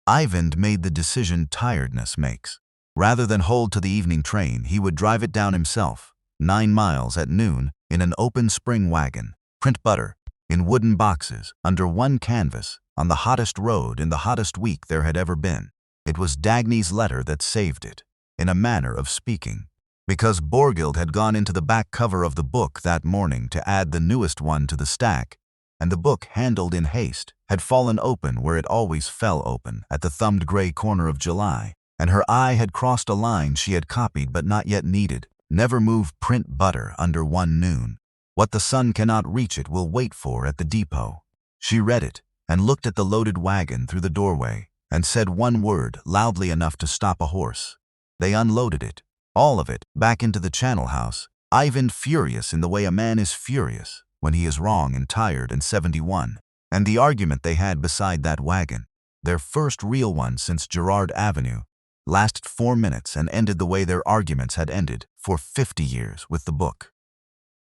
Eivind made the decision tiredness makes. Rather than hold to the evening train, he would drive it down himself, 9 miles at noon, in an open spring wagon, print butter, in wooden boxes, under 1 canvas, on the hottest road in the hottest week there had ever been. It was Dagny's letter that saved it, in a manner of speaking. Because Borghild had gone into the back cover of the book that morning to add the newest one to the stack, and the book, handled in haste, had fallen open where it always fell open, at the thumbed gray corner of July, and her eye had crossed a line she had copied but not yet needed. Never move print butter under 1 noon. What the sun cannot reach it will wait for at the depot. She read it, and looked at the loaded wagon through the doorway, and said 1 word loudly enough to stop a horse. They unloaded it, all of it, back into the channel house. Eivind furious in the way a man is furious when he is wrong and tired and 71. And the argument they had beside that wagon, their first real one since Girard Avenue, lasted 4 minutes and ended the way their arguments had ended for 50 years with the book.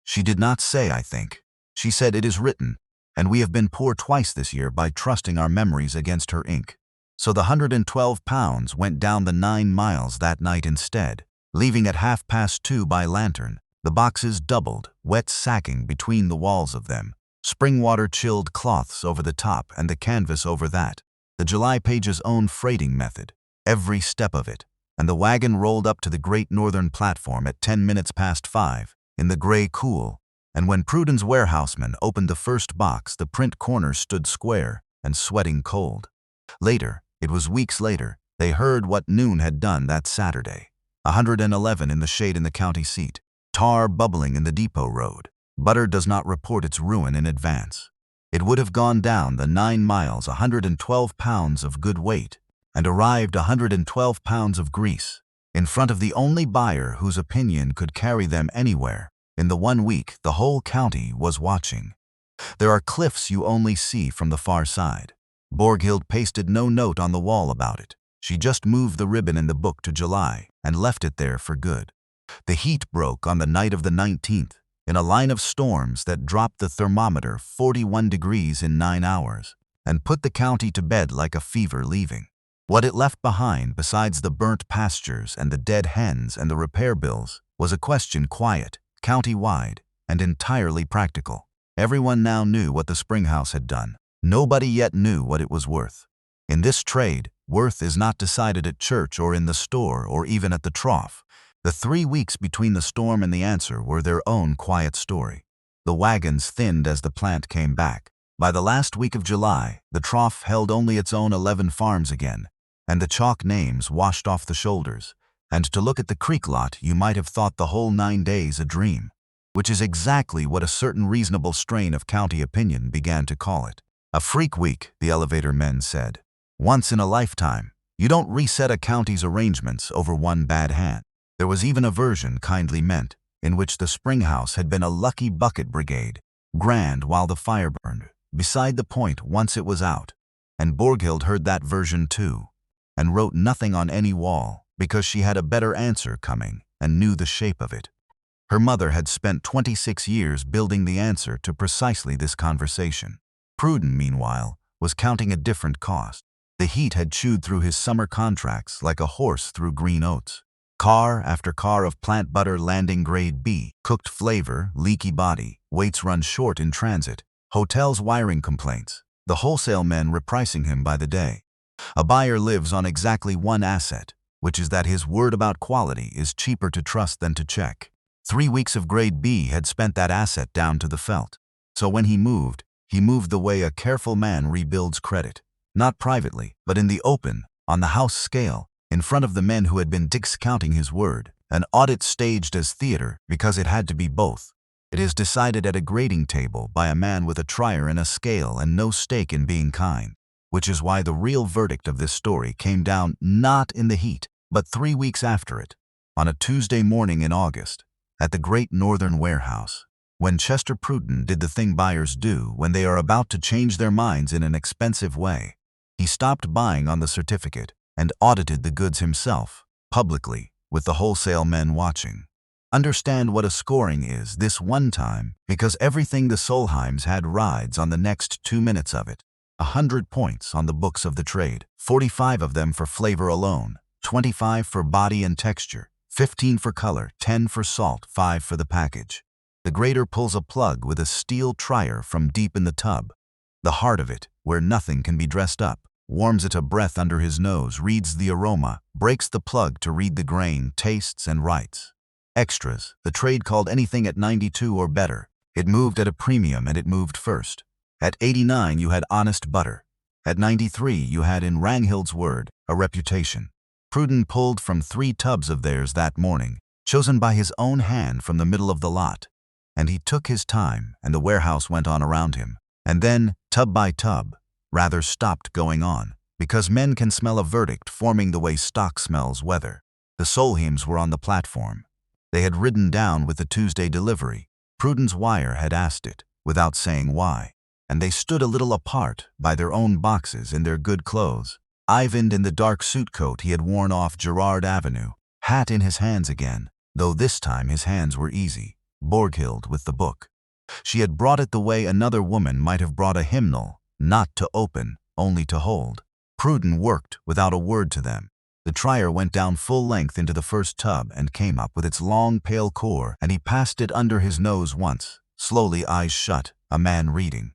She did not say, I think. She said, it is written, and we have been poor twice this year by trusting our memories against her ink. So the £112 went down the 9 miles that night instead, leaving at 2:30 by lantern, the boxes doubled, wet sacking between the walls of them, spring water chilled cloths over the top and the canvas over that, the July page's own freighting method, every step of it, and the wagon rolled up to the Great Northern platform at 5 in the gray cool, and when Pruden's warehouseman opened the first box, the print corner stood square and sweating cold. Later, it was weeks later, they heard what noon had done that Saturday. 111 in the shade in the county seat, tar bubbling in the depot road. Butter does not report its ruin in advance. It would have gone down the 9 miles 112 pounds of good weight, and arrived 112 pounds of grease, in front of the only buyer whose opinion could carry them anywhere. In the 1 week, the whole county was watching. There are cliffs you only see from the far side. Borghild pasted no note on the wall about it. She just moved the ribbon in the book to July and left it there for good. The heat broke on the night of the 19th, in a line of storms that dropped the thermometer 41 degrees in 9 hours, and put the county to bed like a fever leaving. What it left behind, besides the burnt pastures and the dead hens and the repair bills, was a question quiet, county-wide, and entirely practical. Everyone now knew what the Springhouse had done. Nobody yet knew what it was worth. In this trade, worth is not decided at church or in the store or even at the trough. The 3 weeks between the storm and the answer were their own quiet story. The wagons thinned as the plant came back. By the last week of July, the trough held only its own 11 farms again, and the chalk names washed off the shoulders, and to look at the creek lot you might have thought the whole 9 days a dream, which is exactly what a certain reasonable strain of county opinion began to call it. A freak week, the elevator men said. Once in a lifetime. You don't reset a county's arrangements over one bad hand. There was even a version, kindly meant, in which the Springhouse had been a lucky bucket brigade, grand while the fire burned, beside the point once it was out. And Borghild heard that version too, and wrote nothing on any wall, because she had a better answer coming and knew the shape of it. Her mother had spent 26 years building the answer to precisely this conversation. Pruden, meanwhile, was counting a different cost. The heat had chewed through his summer contracts like a horse through green oats. Car after car of plant butter landing grade B, cooked flavor, leaky body, weights run short in transit, hotels wiring complaints, the wholesale men repricing him by the day. A buyer lives on exactly one asset, which is that his word about quality is cheaper to trust than to check. 3 weeks of grade B had spent that asset down to the felt. So when he moved the way a careful man rebuilds credit. Not privately, but in the open, on the house scale, in front of the men who had been discounting his word, an audit staged as theater because it had to be both. It is decided at a grading table by a man with a trier and a scale and no stake in being kind, which is why the real verdict of this story came down not in the heat, but 3 weeks after it, on a Tuesday morning in August, at the Great Northern Warehouse, when Chester Pruden did the thing buyers do when they are about to change their minds in an expensive way. He stopped buying on the certificate and audited the goods himself, publicly, with the wholesale men watching. Understand what a scoring is this one time, because everything the Solheims had rides on the next 2 minutes of it. 100 points on the books of the trade, 45 of them for flavor alone, 25 for body and texture, 15 for color, 10 for salt, 5 for the package. The grader pulls a plug with a steel trier from deep in the tub. The heart of it, where nothing can be dressed up, warms it a breath under his nose, reads the aroma, breaks the plug to read the grain, tastes and writes. Extras, the trade called anything at 92 or better. It moved at a premium and it moved first. At 89 you had honest butter. At 93 you had, in Ranghild's word, a reputation. Pruden pulled from 3 tubs of theirs that morning, chosen by his own hand from the middle of the lot. And he took his time, and the warehouse went on around him. And then, tub by tub, rather stopped going on, because men can smell a verdict forming the way stock smells weather. The Solheims were on the platform. They had ridden down with the Tuesday delivery. Prudence Wire had asked it, without saying why. And they stood a little apart, by their own boxes, in their good clothes. Eivind in the dark suit coat he had worn off Gerard Avenue, hat in his hands again, though this time his hands were easy. Borghild with the book. She had brought it the way another woman might have brought a hymnal, not to open, only to hold. Prudence worked without a word to them. The trier went down full length into the first tub and came up with its long pale core, and he passed it under his nose once, slowly, eyes shut, a man reading.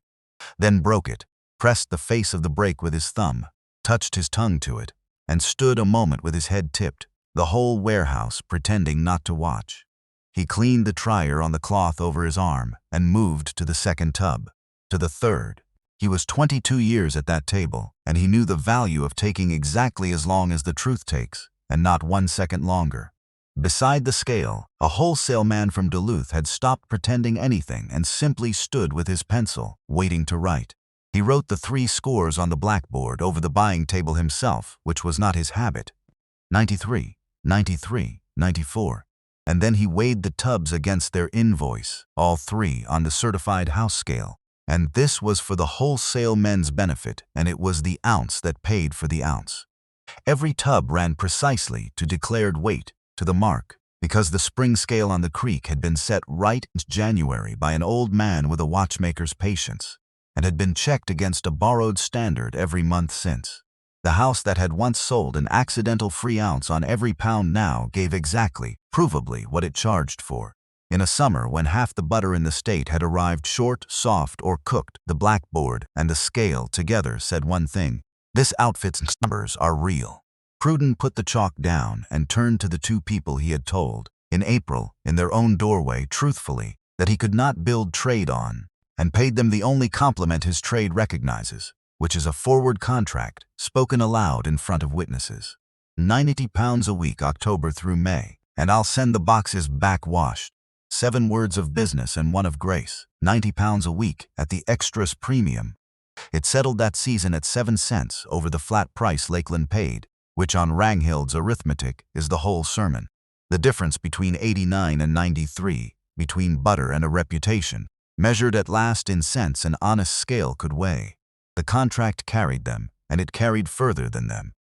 Then broke it, pressed the face of the break with his thumb, touched his tongue to it, and stood a moment with his head tipped, the whole warehouse pretending not to watch. He cleaned the trier on the cloth over his arm and moved to the second tub, to the third. He was 22 years at that table, and he knew the value of taking exactly as long as the truth takes, and not 1 second longer. Beside the scale, a wholesale man from Duluth had stopped pretending anything and simply stood with his pencil, waiting to write. He wrote the 3 scores on the blackboard over the buying table himself, which was not his habit. 93, 93, 94. And then he weighed the tubs against their invoice, all 3 on the certified house scale. And this was for the wholesale men's benefit, and it was the ounce that paid for the ounce. Every tub ran precisely to declared weight, to the mark, because the spring scale on the creek had been set right in January by an old man with a watchmaker's patience, and had been checked against a borrowed standard every month since. The house that had once sold an accidental free ounce on every pound now gave exactly, provably, what it charged for. In a summer when half the butter in the state had arrived short, soft, or cooked, the blackboard and the scale together said one thing: this outfit's numbers are real. Prudence put the chalk down and turned to the 2 people he had told, in April, in their own doorway, truthfully, that he could not build trade on, and paid them the only compliment his trade recognizes, which is a forward contract, spoken aloud in front of witnesses. £90 a week, October through May, and I'll send the boxes back washed. 7 words of business and 1 of grace, £90 a week at the extras premium. It settled that season at 7 cents over the flat price Lakeland paid, which on Ranghild's arithmetic is the whole sermon. The difference between 89 and 93, between butter and a reputation, measured at last in cents an honest scale could weigh. The contract carried them, and it carried further than them.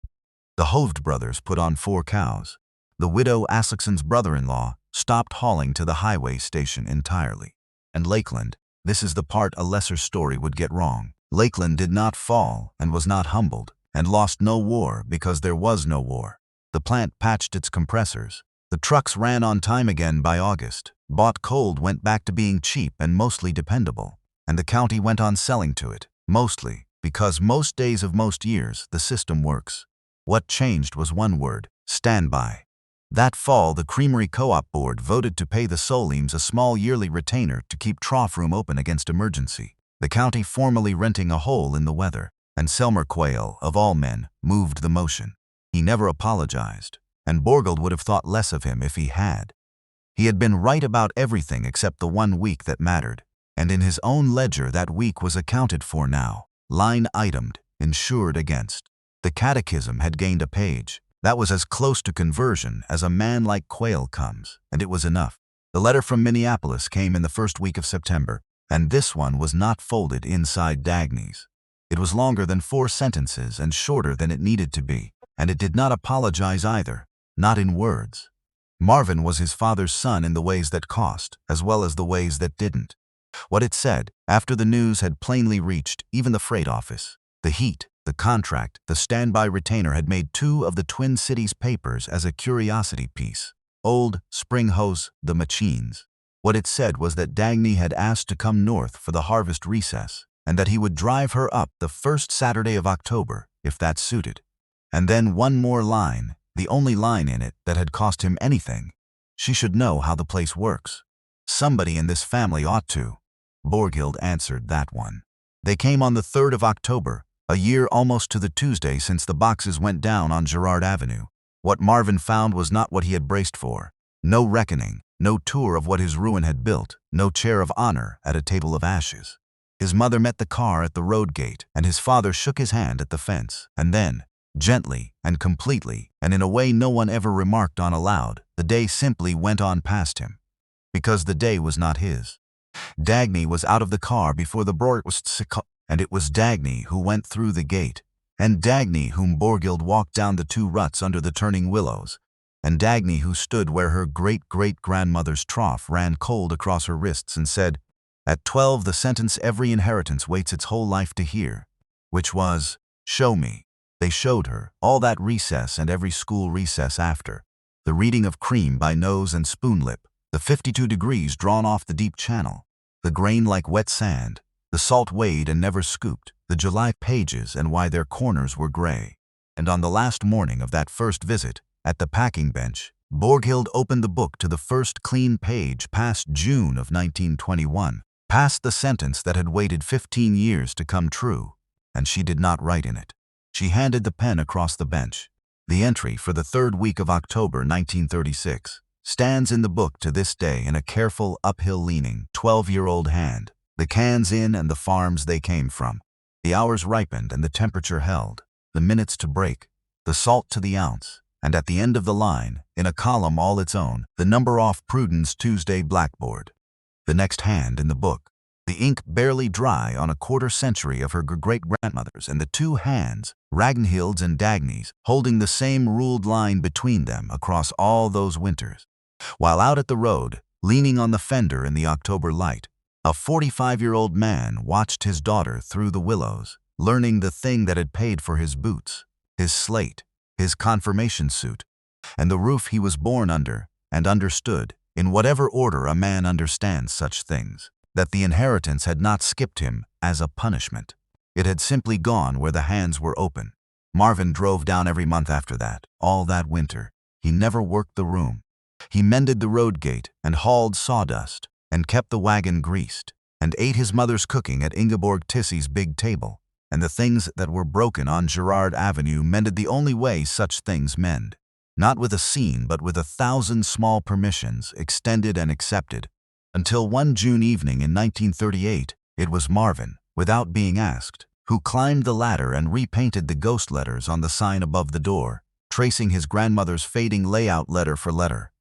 The Hoved brothers put on 4 cows. The widow Aslaksen's brother-in-law stopped hauling to the highway station entirely. And Lakeland, this is the part a lesser story would get wrong. Lakeland did not fall and was not humbled, and lost no war because there was no war. The plant patched its compressors. The trucks ran on time again by August. Bought cold went back to being cheap and mostly dependable. And the county went on selling to it, mostly, because most days of most years the system works. What changed was one word: standby. That fall, the Creamery Co-op Board voted to pay the Solheims a small yearly retainer to keep trough room open against emergency, the county formally renting a hole in the weather, and Selmer Quayle, of all men, moved the motion. He never apologized, and Borghild would have thought less of him if he had. He had been right about everything except the 1 week that mattered, and in his own ledger that week was accounted for now, line-itemed, insured against. The catechism had gained a page. That was as close to conversion as a man like Quayle comes, and it was enough. The letter from Minneapolis came in the first week of September, and this one was not folded inside Dagny's. It was longer than 4 sentences and shorter than it needed to be, and it did not apologize either, not in words. Marvin was his father's son in the ways that cost, as well as the ways that didn't. What it said, after the news had plainly reached even the freight office, the heat, the contract, the standby retainer had made 2 of the Twin Cities papers as a curiosity piece. Old Springhose, the machines. What it said was that Dagny had asked to come north for the harvest recess, and that he would drive her up the first Saturday of October, if that suited. And then one more line, the only line in it that had cost him anything. She should know how the place works. Somebody in this family ought to. Borghild answered that one. They came on the 3rd of October, a year almost to the Tuesday since the boxes went down on Gerard Avenue. What Marvin found was not what he had braced for. No reckoning, no tour of what his ruin had built, no chair of honor at a table of ashes. His mother met the car at the road gate, and his father shook his hand at the fence, and then, gently and completely, and in a way no one ever remarked on aloud. The day simply went on past him, because the day was not his. Dagny was out of the car before the Borghild was sick, and it was Dagny who went through the gate, and Dagny whom Borghild walked down the 2 ruts under the turning willows, and Dagny who stood where her great-great-grandmother's trough ran cold across her wrists and said, "At 12 the sentence every inheritance waits its whole life to hear," which was, "Show me." They showed her, all that recess and every school recess after, the reading of Cream by nose and spoon-lip, the 52 degrees drawn off the deep channel, the grain like wet sand, the salt weighed and never scooped, the July pages and why their corners were gray. And on the last morning of that first visit, at the packing bench, Borghild opened the book to the first clean page past June of 1921, past the sentence that had waited 15 years to come true, and she did not write in it. She handed the pen across the bench. The entry for the 3rd week of October 1936 stands in the book to this day in a careful, uphill-leaning, 12-year-old hand. The cans in and the farms they came from. The hours ripened and the temperature held. The minutes to break. The salt to the ounce. And at the end of the line, in a column all its own, the number off Pruden's Tuesday blackboard. The next hand in the book. The ink barely dry on a quarter-century of her great-grandmother's, and the 2 hands, Ragnhild's and Dagny's, holding the same ruled line between them across all those winters. While out at the road, leaning on the fender in the October light, a 45-year-old man watched his daughter through the willows, learning the thing that had paid for his boots, his slate, his confirmation suit, and the roof he was born under, and understood, in whatever order a man understands such things, that the inheritance had not skipped him as a punishment. It had simply gone where the hands were open. Marvin drove down every month after that, all that winter. He never worked the room. He mended the road gate and hauled sawdust and kept the wagon greased and ate his mother's cooking at Ingeborg Tissy's big table, and the things that were broken on Girard Avenue mended the only way such things mend. Not with a scene, but with 1,000 small permissions, extended and accepted. Until one June evening in 1938, it was Marvin, without being asked, who climbed the ladder and repainted the ghost letters on the sign above the door, tracing his grandmother's fading layout letter for letter.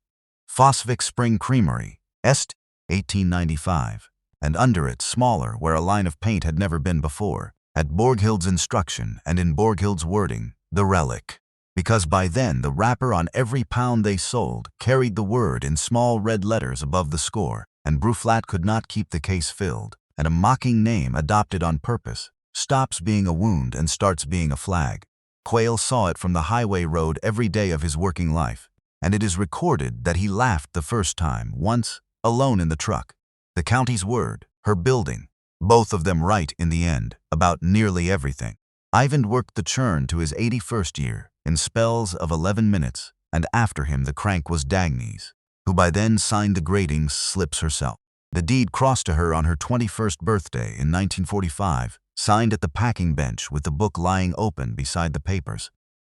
Fossvik Spring Creamery, Est, 1895. And under it, smaller, where a line of paint had never been before, at Borghild's instruction and in Borghild's wording, the relic. Because by then the wrapper on every pound they sold carried the word in small red letters above the score, and Bruflat could not keep the case filled, and a mocking name adopted on purpose stops being a wound and starts being a flag. Quayle saw it from the highway road every day of his working life, and it is recorded that he laughed the first time, once, alone in the truck. The county's word, her building, both of them right in the end, about nearly everything. Eivind worked the churn to his 81st year, in spells of 11 minutes, and after him the crank was Dagny's, who by then signed the grading slips herself. The deed crossed to her on her 21st birthday in 1945, signed at the packing bench with the book lying open beside the papers.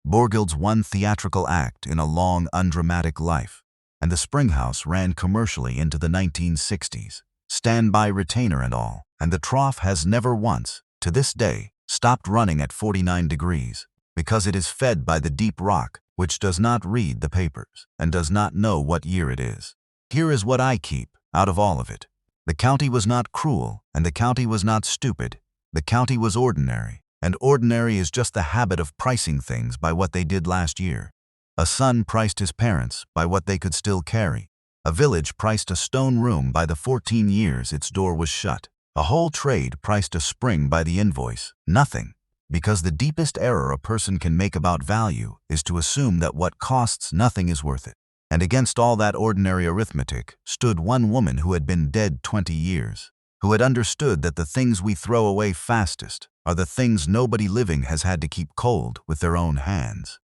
Borghild's one theatrical act in a long, undramatic life, and the Springhouse ran commercially into the 1960s, standby retainer and all, and the trough has never once, to this day, stopped running at 49 degrees, because it is fed by the deep rock, which does not read the papers, and does not know what year it is. Here is what I keep, out of all of it. The county was not cruel, and the county was not stupid. The county was ordinary, and ordinary is just the habit of pricing things by what they did last year. A son priced his parents by what they could still carry. A village priced a stone room by the 14 years its door was shut. A whole trade priced a spring by the invoice. Nothing. Because the deepest error a person can make about value is to assume that what costs nothing is worth it. And against all that ordinary arithmetic stood one woman who had been dead 20 years, who had understood that the things we throw away fastest are the things nobody living has had to keep cold with their own hands,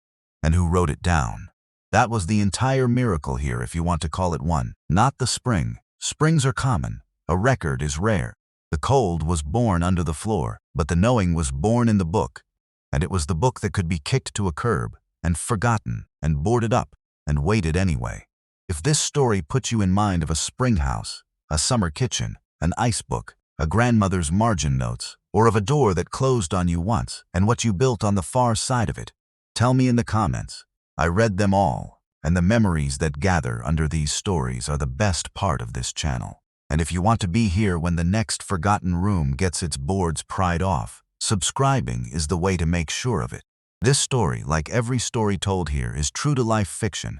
and who wrote it down. That was the entire miracle here, if you want to call it one. Not the spring. Springs are common. A record is rare. The cold was born under the floor, but the knowing was born in the book, and it was the book that could be kicked to a curb, and forgotten, and boarded up, and waited anyway. If this story puts you in mind of a spring house, a summer kitchen, an ice book, a grandmother's margin notes, or of a door that closed on you once, and what you built on the far side of it, Tell me in the comments. I read them all, and the memories that gather under these stories are the best part of this channel. And if you want to be here when the next forgotten room gets its boards pried off, subscribing is the way to make sure of it. This story, like every story told here, is true-to-life fiction.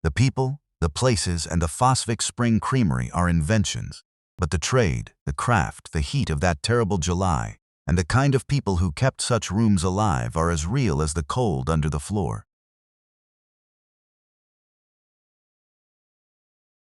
The people, the places, and the Fossvik Spring Creamery are inventions. But the trade, the craft, the heat of that terrible July, and the kind of people who kept such rooms alive are as real as the cold under the floor.